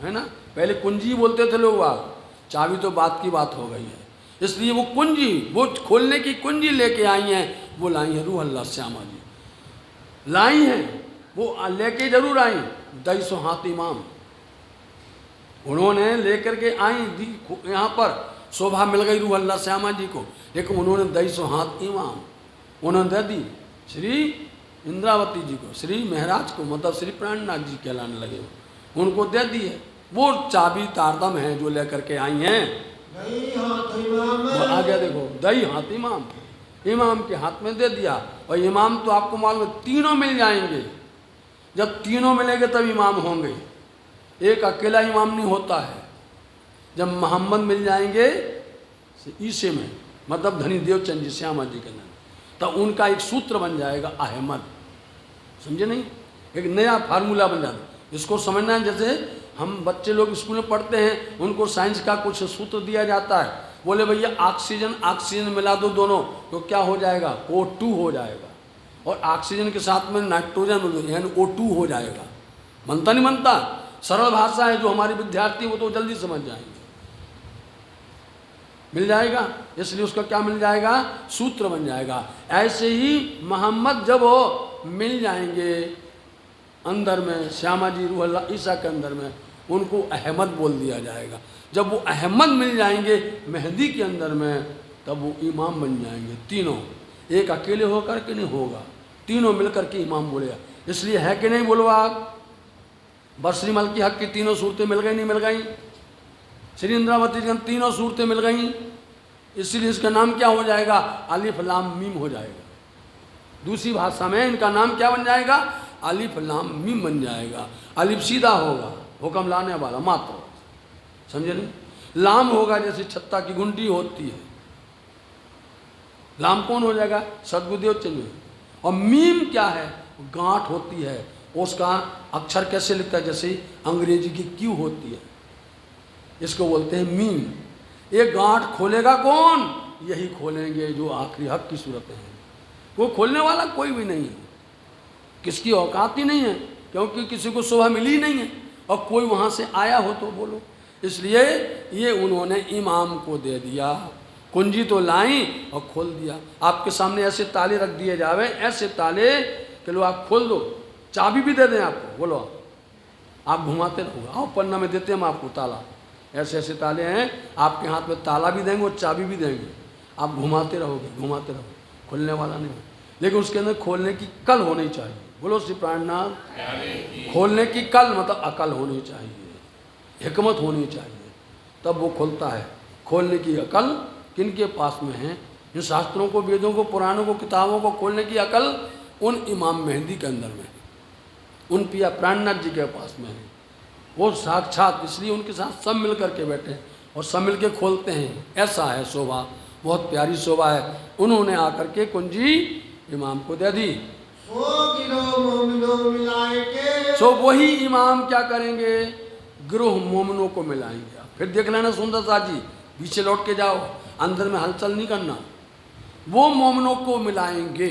है ना। पहले कुंजी बोलते थे लोग, आप चाबी तो बात की बात हो गई है। इसलिए वो कुंजी, वो खोलने की कुंजी लेके आई हैं, वो लाई है रूह अल्लाह श्यामा जी लाई हैं। वो लेके जरूर आई, 250 हाथ इमाम उन्होंने लेकर के आई दी। यहाँ पर शोभा मिल गई रूह अल्लाह श्यामा जी को, लेकिन उन्होंने 250 हाथ इमाम उन्होंने दे दी श्री इंद्रावती जी को, श्री महाराज को, मतलब श्री प्राणनाथ जी कहलाने लगे, उनको दे दी है। वो चाबी तारतम है जो लेकर के आई हैं। दही हाथ इमाम, वो आगे देखो, दही हाथ इमाम, इमाम के हाथ में दे दिया। और इमाम तो आपको मालूम है तीनों मिल जाएंगे। जब तीनों मिलेंगे तब इमाम होंगे, एक अकेला इमाम नहीं होता है। जब मोहम्मद मिल जाएंगे ईसे में, मतलब धनी देवचंद जी श्यामा जी के नाम, तब उनका एक सूत्र बन जाएगा अहमद। समझे नहीं? एक नया फार्मूला बन जाता। इसको समझना है, जैसे हम बच्चे लोग स्कूल में पढ़ते हैं, उनको साइंस का कुछ सूत्र दिया जाता है। बोले भैया ऑक्सीजन ऑक्सीजन मिला दो दोनों, तो क्या हो जाएगा? O2 हो जाएगा। और ऑक्सीजन के साथ में नाइट्रोजन यानी O2 हो जाएगा। बनता नहीं बनता? सरल भाषा है, जो हमारे विद्यार्थी वो तो जल्दी समझ जाएंगे। मिल जाएगा, इसलिए उसका क्या मिल जाएगा? सूत्र बन जाएगा। ऐसे ही मोहम्मद जब वो मिल जाएंगे अंदर में, श्यामा जी रूह अल्लाह ईसा के अंदर में, उनको अहमद बोल दिया जाएगा। जब वो अहमद मिल जाएंगे मेहंदी के अंदर में, तब वो इमाम बन जाएंगे तीनों। एक अकेले होकर के नहीं होगा, तीनों मिलकर के इमाम बोलेगा। इसलिए है कि नहीं? बोलो आप। बसरी मल की हक की तीनों सूरतें मिल गई, नहीं मिल गई? श्री इंद्रावती जी तीनों सूरतें मिल गई, इसलिए इसका नाम क्या हो जाएगा? अलिफ लाम मीम हो जाएगा। दूसरी भाषा में इनका नाम क्या बन जाएगा? अलिफ लाम मीम बन जाएगा। अलिफ सीधा होगा, हुक्म लाने वाला मात्र, समझे नहीं? लाम होगा जैसे छत्ता की घुंटी होती है, लाम कौन हो जाएगा? सदगुरुदेव चंद्र। और मीम क्या है? गांठ होती है, उसका अक्षर कैसे लिखता है? जैसे अंग्रेजी की क्यू होती है, इसको बोलते हैं मीम। ये गांठ खोलेगा कौन? यही खोलेंगे जो आखिरी हक की सूरत है। वो खोलने वाला कोई भी नहीं है, किसकी औकात ही नहीं है, क्योंकि किसी को शोभा मिली नहीं है। और कोई वहाँ से आया हो तो बोलो। इसलिए ये उन्होंने इमाम को दे दिया कुंजी तो लाई और खोल दिया। आपके सामने ऐसे ताले रख दिए जावे, ऐसे ताले कि लो आप खोल दो, चाबी भी दे दें आपको, बोलो आप घुमाते रहोगे। आओ पन्ना में देते हम आपको ताला, ऐसे ऐसे ताले हैं, आपके हाथ में ताला भी देंगे और चाबी भी देंगे, आप घुमाते रहोगे, घुमाते रहोगे, खुलने वाला नहीं। लेकिन उसके अंदर खोलने की कल होनी चाहिए। बोलो श्री प्राणनाथ। खोलने की कल मतलब अकल होनी चाहिए, हिकमत होनी चाहिए, तब वो खुलता है। खोलने की अकल किनके पास में है? इन शास्त्रों को, वेदों को, पुराणों को, किताबों को खोलने की अकल उन इमाम मेहंदी के अंदर में है, उन पिया प्राणनाथ जी के पास में है। वो साक्षात, इसलिए उनके साथ सब मिल करके बैठे हैं और सब मिल के खोलते हैं। ऐसा है शोभा, बहुत प्यारी शोभा है। उन्होंने आकर के कुंजी इमाम को दे दी। सो वही इमाम क्या करेंगे? गिरोह मोमिनों को मिलाएंगे। फिर देख लेना सुंदर सा जी, पीछे लौट के जाओ, अंदर में हलचल नहीं करना। वो मोमिनों को मिलाएंगे।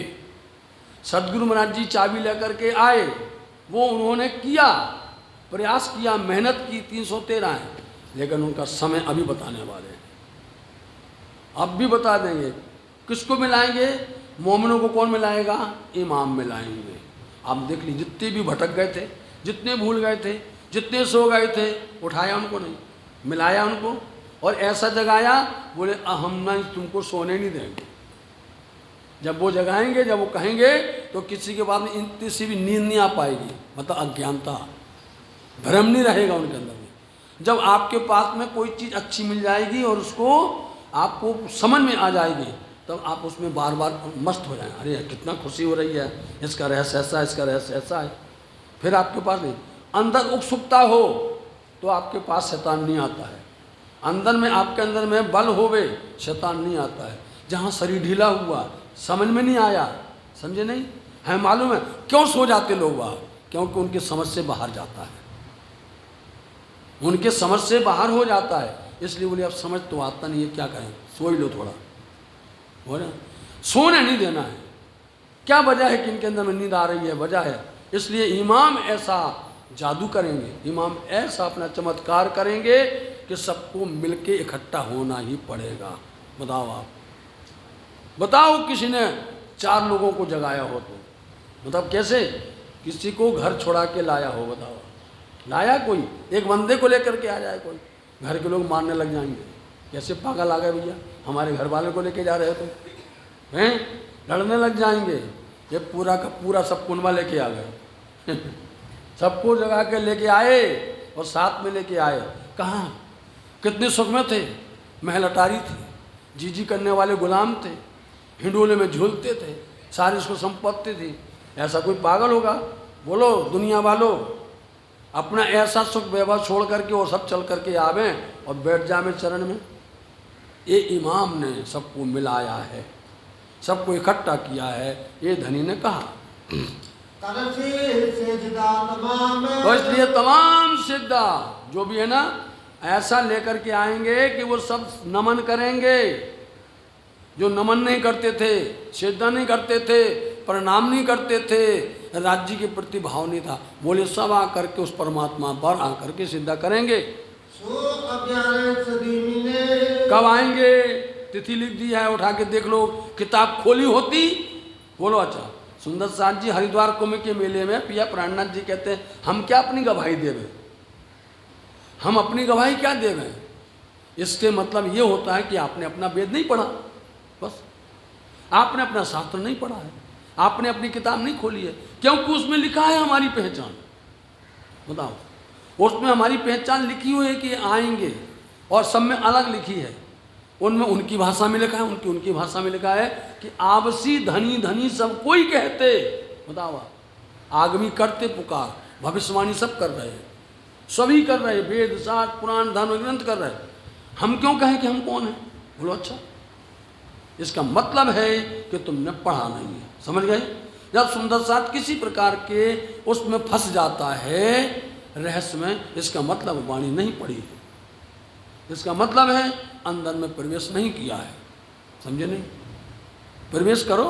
सदगुरु महाराज जी चाबी लेकर के आए, वो उन्होंने किया, प्रयास किया, मेहनत की, 313 है, लेकिन उनका समय अभी बताने वाले हैं। अब भी बता देंगे किसको मिलाएंगे। मोमिनों को कौन मिलाएगा? इमाम मिलाएंगे। आप देख लीजिए, जितने भी भटक गए थे, जितने भूल गए थे, जितने सो गए थे, उठाया उनको नहीं, मिलाया उनको और ऐसा जगाया, बोले हम ना तुमको सोने नहीं देंगे। जब वो जगाएंगे, जब वो कहेंगे, तो किसी के बाद में इतनी सी भी नींद नहीं आ पाएगी, मतलब अज्ञानता, भ्रम नहीं रहेगा उनके अंदर में। जब आपके पास में कोई चीज़ अच्छी मिल जाएगी और उसको आपको समझ में आ जाएगी, तब आप उसमें बार बार मस्त हो जाएं। अरे कितना खुशी हो रही है, इसका रहस्य ऐसा है, इसका रहस्य ऐसा है। फिर आपके पास नहीं, अंदर उत्सुकता हो तो आपके पास शैतान नहीं आता है। अंदर में, आपके अंदर में बल होवे, शैतान नहीं आता है। जहाँ शरीर ढीला हुआ, समझ में नहीं आया, समझे नहीं है, मालूम है क्यों सो जाते लोग वहाँ? क्योंकि उनके समझ से बाहर जाता है, उनके समझ से बाहर हो जाता है। इसलिए बोले अब समझ तो आता नहीं है, क्या करें, सो ही लो थोड़ा, हो ना, सोने नहीं देना है। क्या वजह है कि इनके अंदर में नींद आ रही है? वजह है, इसलिए इमाम ऐसा जादू करेंगे, इमाम ऐसा अपना चमत्कार करेंगे कि सबको मिलके इकट्ठा होना ही पड़ेगा। बताओ आप, बताओ किसी ने 4 लोगों को जगाया हो तो, मतलब कैसे? किसी को घर छोड़ा के लाया हो, बताओ, लाया कोई, एक बंदे को लेकर के आ जाए कोई, घर के लोग मारने लग जाएंगे, कैसे पागल आ गए भैया, हमारे घर वाले को लेके जा रहे हो तो, हैं, लड़ने लग जाएंगे। ये पूरा का पूरा सब कुनबा लेके आ गए सबको जगा के लेके आए और साथ में लेके आए। कहाँ, कितने सुख में थे, महल अटारी थी, जीजी करने वाले गुलाम थे, हिंडोले में झूलते थे, सारी उसको संपत्ति थी। ऐसा कोई पागल होगा? बोलो दुनिया वालों, अपना ऐसा सुख वैभव छोड़ करके और सब चल करके आवे और बैठ जावे चरण में। ये इमाम ने सबको मिलाया है, सबको इकट्ठा किया है, ये धनी ने कहा। तो इसलिए तमाम सिद्धा जो भी है ना, ऐसा लेकर के आएंगे कि वो सब नमन करेंगे। जो नमन नहीं करते थे, सिद्धा नहीं करते थे, प्रणाम नहीं करते थे, राज्य के प्रति भाव नहीं था, बोले सब आकर के उस परमात्मा पर आकर के सिद्धा करेंगे। कब आएंगे? तिथि लिख दी है, उठा के देख लो, किताब खोली होती। बोलो अच्छा, सुंदर साथ जी हरिद्वार कुंभ के मेले में पिया प्राणनाथ जी कहते हैं हम क्या अपनी गवाही देवे, हम अपनी गवाही क्या देवे। इसके मतलब ये होता है कि आपने अपना वेद नहीं पढ़ा, बस आपने अपना शास्त्र नहीं पढ़ा है, आपने अपनी किताब नहीं खोली है, क्योंकि उसमें लिखा है हमारी पहचान। बताओ, उसमें हमारी पहचान लिखी हुई है कि आएंगे, और सब में अलग लिखी है, उनमें उनकी भाषा में लिखा है, उनकी भाषा में लिखा है कि आवसी धनी धनी सब कोई कहते। बताओ, आगमी करते पुकार, भविष्यवाणी सब कर रहे हैं, सभी कर रहे हैं, वेद शास्त्र पुराण धर्म ग्रंथ कर रहे हैं, हम क्यों कहें कि हम कौन हैं? बोलो अच्छा, इसका मतलब है कि तुमने पढ़ा नहीं है, समझ गए? जब सुंदर साथ किसी प्रकार के उसमें फंस जाता है रहस्य में, इसका मतलब वाणी नहीं पढ़ी है, इसका मतलब है अंदर में प्रवेश नहीं किया है, समझे नहीं? प्रवेश करो,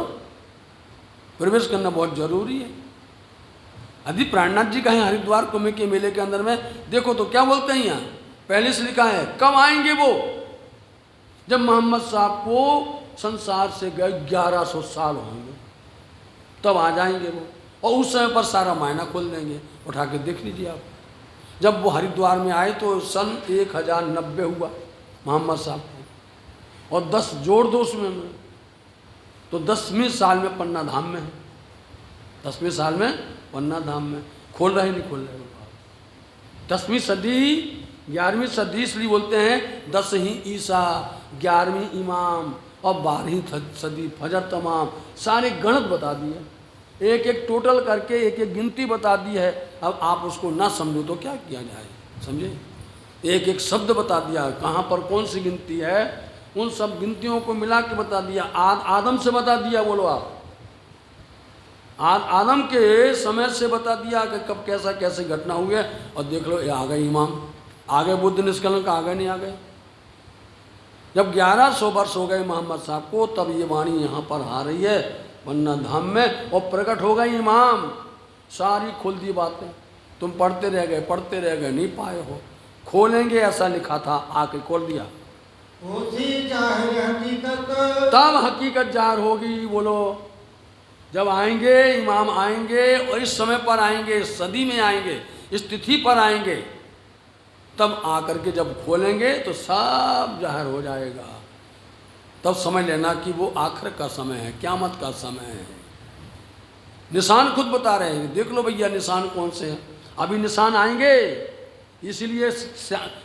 प्रवेश करना बहुत जरूरी है। यदि प्राणनाथ जी कहें हरिद्वार कुंभ के मेले के अंदर में, देखो तो क्या बोलते हैं यहाँ, पहले से लिखा है कब आएंगे वो, जब मोहम्मद साहब को संसार से गए 1100 साल होंगे, तब आ जाएंगे वो, और उस समय पर सारा मायना खोल देंगे। उठा के देख लीजिए आप। जब वो हरिद्वार में आए तो सन 1090 हुआ मोहम्मद साहब को, और 10 जोड़ दो उसमें, तो 10वें साल में पन्ना धाम में है। 10वें साल में पन्ना धाम में खोल रहे नहीं खोल रहे। 10वीं सदी 11वीं सदी इसलिए बोलते हैं 10 ही ईसा, 11वीं इमाम और 12वीं सदी फजर तमाम। सारे गणित बता दिए, एक एक टोटल करके एक एक गिनती बता दी है। अब आप उसको ना समझो तो क्या किया जाए, समझे? एक एक शब्द बता दिया, कहाँ पर कौन सी गिनती है, उन सब गिनतियों को मिला के बता दिया। आदम से बता दिया, बोलो आप, आदम के समय से बता दिया कि कब कैसा कैसे घटना हुई है। और देख लो, ये आ गए इमाम, आ गए बुद्ध निष्कलंक, आ गए नहीं आ गए। जब 1100 वर्ष हो गए मोहम्मद साहब को, तब ये वाणी यहाँ पर आ रही है पन्ना धाम में, और प्रकट हो गई इमाम। सारी खुल दी बातें, तुम पढ़ते रह गए नहीं पाए हो। खोलेंगे ऐसा लिखा था, आके खोल दिया। तब हकीकत जाहिर होगी। बोलो, जब आएंगे इमाम आएंगे, और इस समय पर आएंगे, इस सदी में आएंगे, इस तिथि पर आएंगे, तब आकर के जब खोलेंगे तो सब जाहिर हो जाएगा। तब समझ लेना कि वो आखिर का समय है, क़यामत का समय है। निशान खुद बता रहे हैं, देख लो भैया निशान कौन से हैं। अभी निशान आएंगे, इसलिए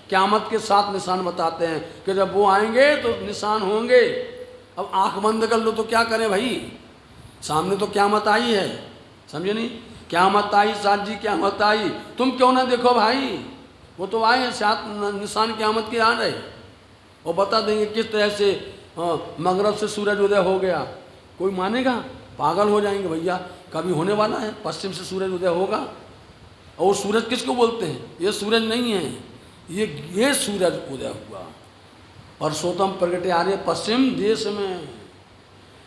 क़यामत के साथ निशान बताते हैं कि जब वो आएंगे तो निशान होंगे। अब आंख बंद कर लो तो क्या करें भाई, सामने तो क़यामत आई है, समझे नहीं? क़यामत आई साथ जी, क़यामत आई, तुम क्यों ना देखो भाई, वो तो आए हैं, साथ निशान क़यामत के आ रहे, और बता देंगे किस तरह से मगरब से सूरज उदय हो गया। कोई मानेगा? पागल हो जाएंगे भैया, कभी होने वाला है, पश्चिम से सूरज उदय होगा। और सूरज किसको बोलते हैं? ये सूरज नहीं है, ये सूरज उदय हुआ। परसोत्तम प्रगट्यारे पश्चिम देश में,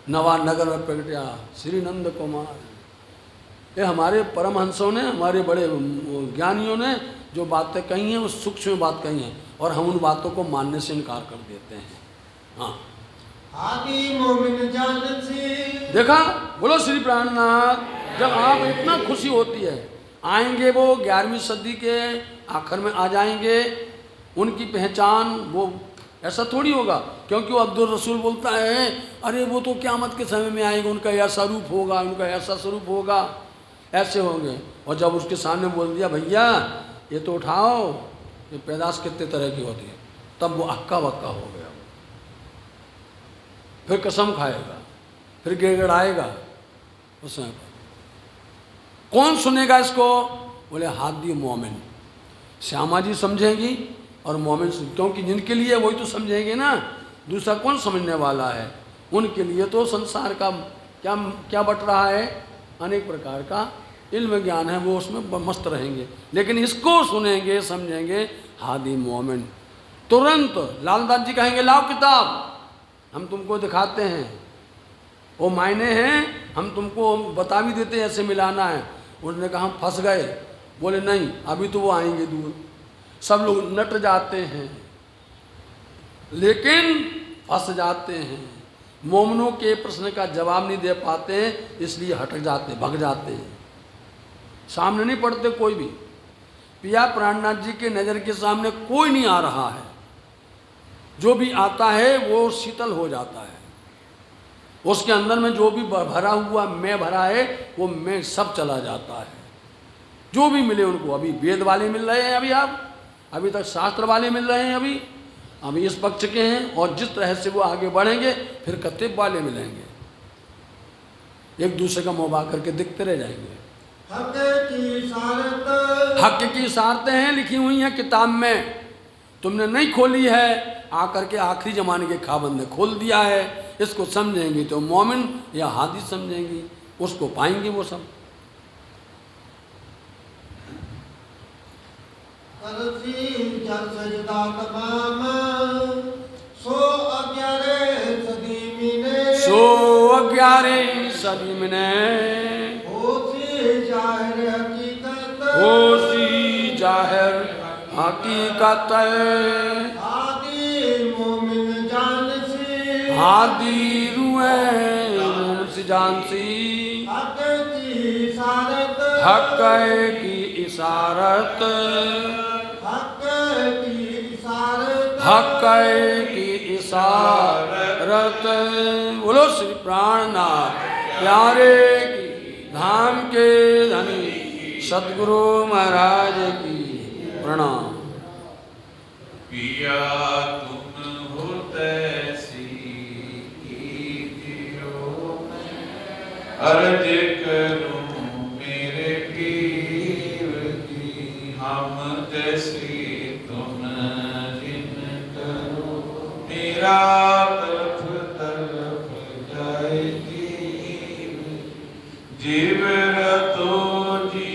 नवानगर में प्रगट्या श्री नंद कुमार। ये हमारे परमहंसों ने, हमारे बड़े ज्ञानियों ने जो बातें कही हैं, वो सूक्ष्म बात कही हैं, और हम उन बातों को मानने से इनकार कर देते हैं। हाँ, आदि मोमिन जानसी। देखा, बोलो श्री प्राणनाथ। जब आप इतना खुशी होती है, आएंगे वो 11वीं सदी के आखिर में आ जाएंगे, उनकी पहचान वो ऐसा थोड़ी होगा, क्योंकि वो अब्दुल रसूल बोलता है अरे वो तो क़यामत के समय में आएगा, उनका ऐसा रूप होगा, उनका ऐसा स्वरूप होगा, ऐसे होंगे। और जब उसके सामने बोल दिया भैया ये तो उठाओ, ये पैदाश कितने तरह की होती है, तब वो अक्का बक्का हो गया। फिर कसम खाएगा, फिर गिड़गिड़ाएगा। उस समय पर कौन सुनेगा इसको? बोले हादी मोमिन, श्यामा जी समझेंगी और मोमिन, क्योंकि जिनके लिए वही तो समझेंगे ना, दूसरा कौन समझने वाला है? उनके लिए तो संसार का क्या क्या बट रहा है, अनेक प्रकार का इल्म ज्ञान है, वो उसमें मस्त रहेंगे। लेकिन इसको सुनेंगे, समझेंगे, हादी मोमिन। तुरंत लालदास जी कहेंगे लाओ किताब, हम तुमको दिखाते हैं, वो मायने हैं, हम तुमको बता भी देते हैं ऐसे मिलाना है। उन्होंने कहा हम फंस गए। बोले नहीं, अभी तो वो आएंगे दूर। सब लोग नट जाते हैं, लेकिन फंस जाते हैं, मोमनों के प्रश्न का जवाब नहीं दे पाते हैं, इसलिए हट जाते, भग जाते हैं, सामने नहीं पड़ते कोई भी। पिया प्राणनाथ जी के नज़र के सामने कोई नहीं आ रहा है, जो भी आता है वो शीतल हो जाता है। उसके अंदर में जो भी भरा हुआ मैं भरा है, वो मैं सब चला जाता है। जो भी मिले उनको, अभी वेद वाले मिल रहे हैं, अभी तक शास्त्र वाले मिल रहे हैं, अभी इस पक्ष के हैं, और जिस तरह से वो आगे बढ़ेंगे फिर कत्तेब वाले मिलेंगे, एक दूसरे का मोबा करके दिखते रह जाएंगे। हक की इशारतें हैं, लिखी हुई हैं किताब में, तुमने नहीं खोली है, आकर के आखिरी जमाने के खाबंद ने खोल दिया है। इसको समझेंगी तो मोमिन या हादी समझेंगी, उसको पाएंगे वो सब। सो 11 सदी में होशी जाहिर हकीकत आदि मोमिन जान आदि रुए मुंशी झांसी हक की इशारत हक की इशारत हक की इशारत हक की इशारत। बोलो श्री प्राणनाथ प्यारे की धाम के धनी सद्गुरु महाराज की प्रणाम। पिया तुम हो तैसी कीजियो अर्ज करूं मेरे पीर की हम जैसी तुम जिन करो मेरा तरफ तरफ जाए जीव रतो जी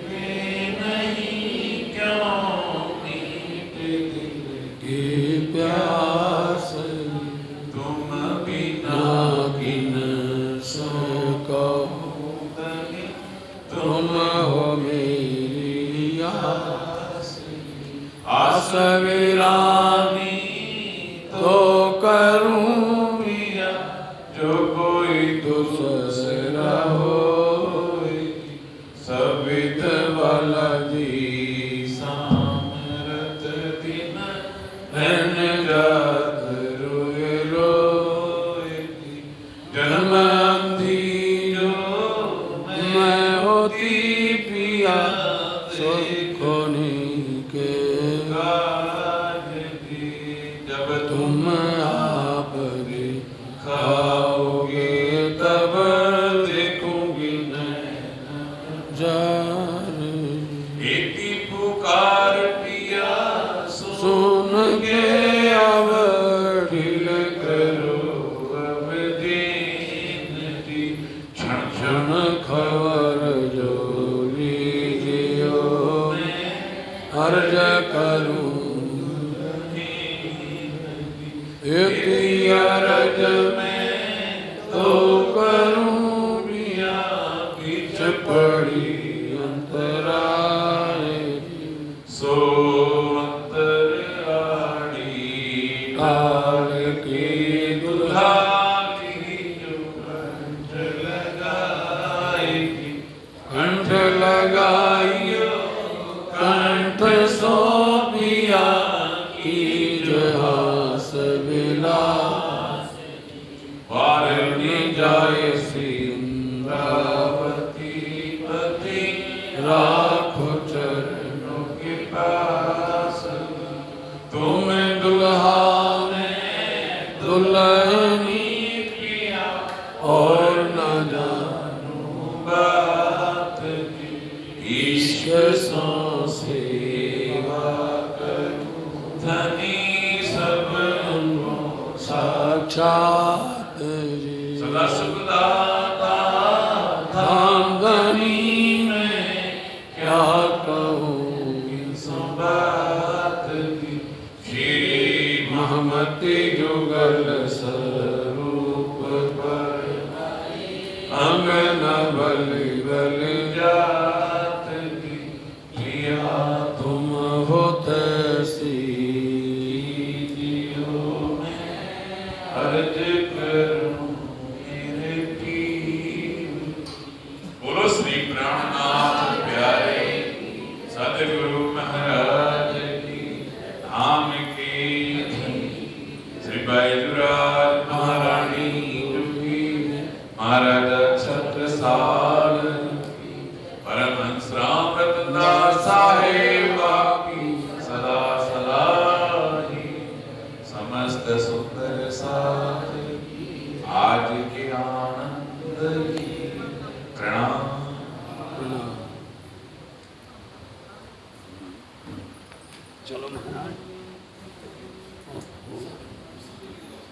में नहीं क्यों मीट दिल के प्यास तुम बिना किन सको तुम हो मेरी आस वीरानी तो करूं पिया जो कोई दूसरा हो सविध वाला जी सामरत दिन रहन जात रोए रोए जन्म अंधी जो मैं होती पिया सुखोनी के जब तुम आप भी खाओगे तब देखूंगी जार एक ही पुकार पिया सुन के अवढिल करो अब दीनती क्षण क्षण क्षण खबर जो लीजियो अर्ज करूं एक अर्ज में तो करूं पिया पीछ पड़ी अंतराय सो अंतर आड़ी काल की दुल्हा की जो कंठ लगाएगी कंठ लगाइयो कंठ सो पिया की जहास विलास वारणी जाए सिंद्रावती पति राखो चरणों के पास तुम दुल्हा में दुल्हनी पिया और न जानू बात इश्क सो सेवा करूं धनी सब साक्षात जी सदा सुखदाता धामधनी में क्या कहूँ सो बात श्री महमति जुगल स्वरूप पर अंग न बलि बलि जात प्रिया तुम हो तैसी अर्ज करूं मेरे पीर। बोलो श्री प्राणनाथ प्यारे सद्गुरु महाराज की धाम के श्री बैजुराज महारानी महाराजा छत्रसाल परमहंस राम रतनदास साहेब की सदा सलाही समस्त सुंदर साथ आज के आनंद की प्रणाम। चलो महाराज।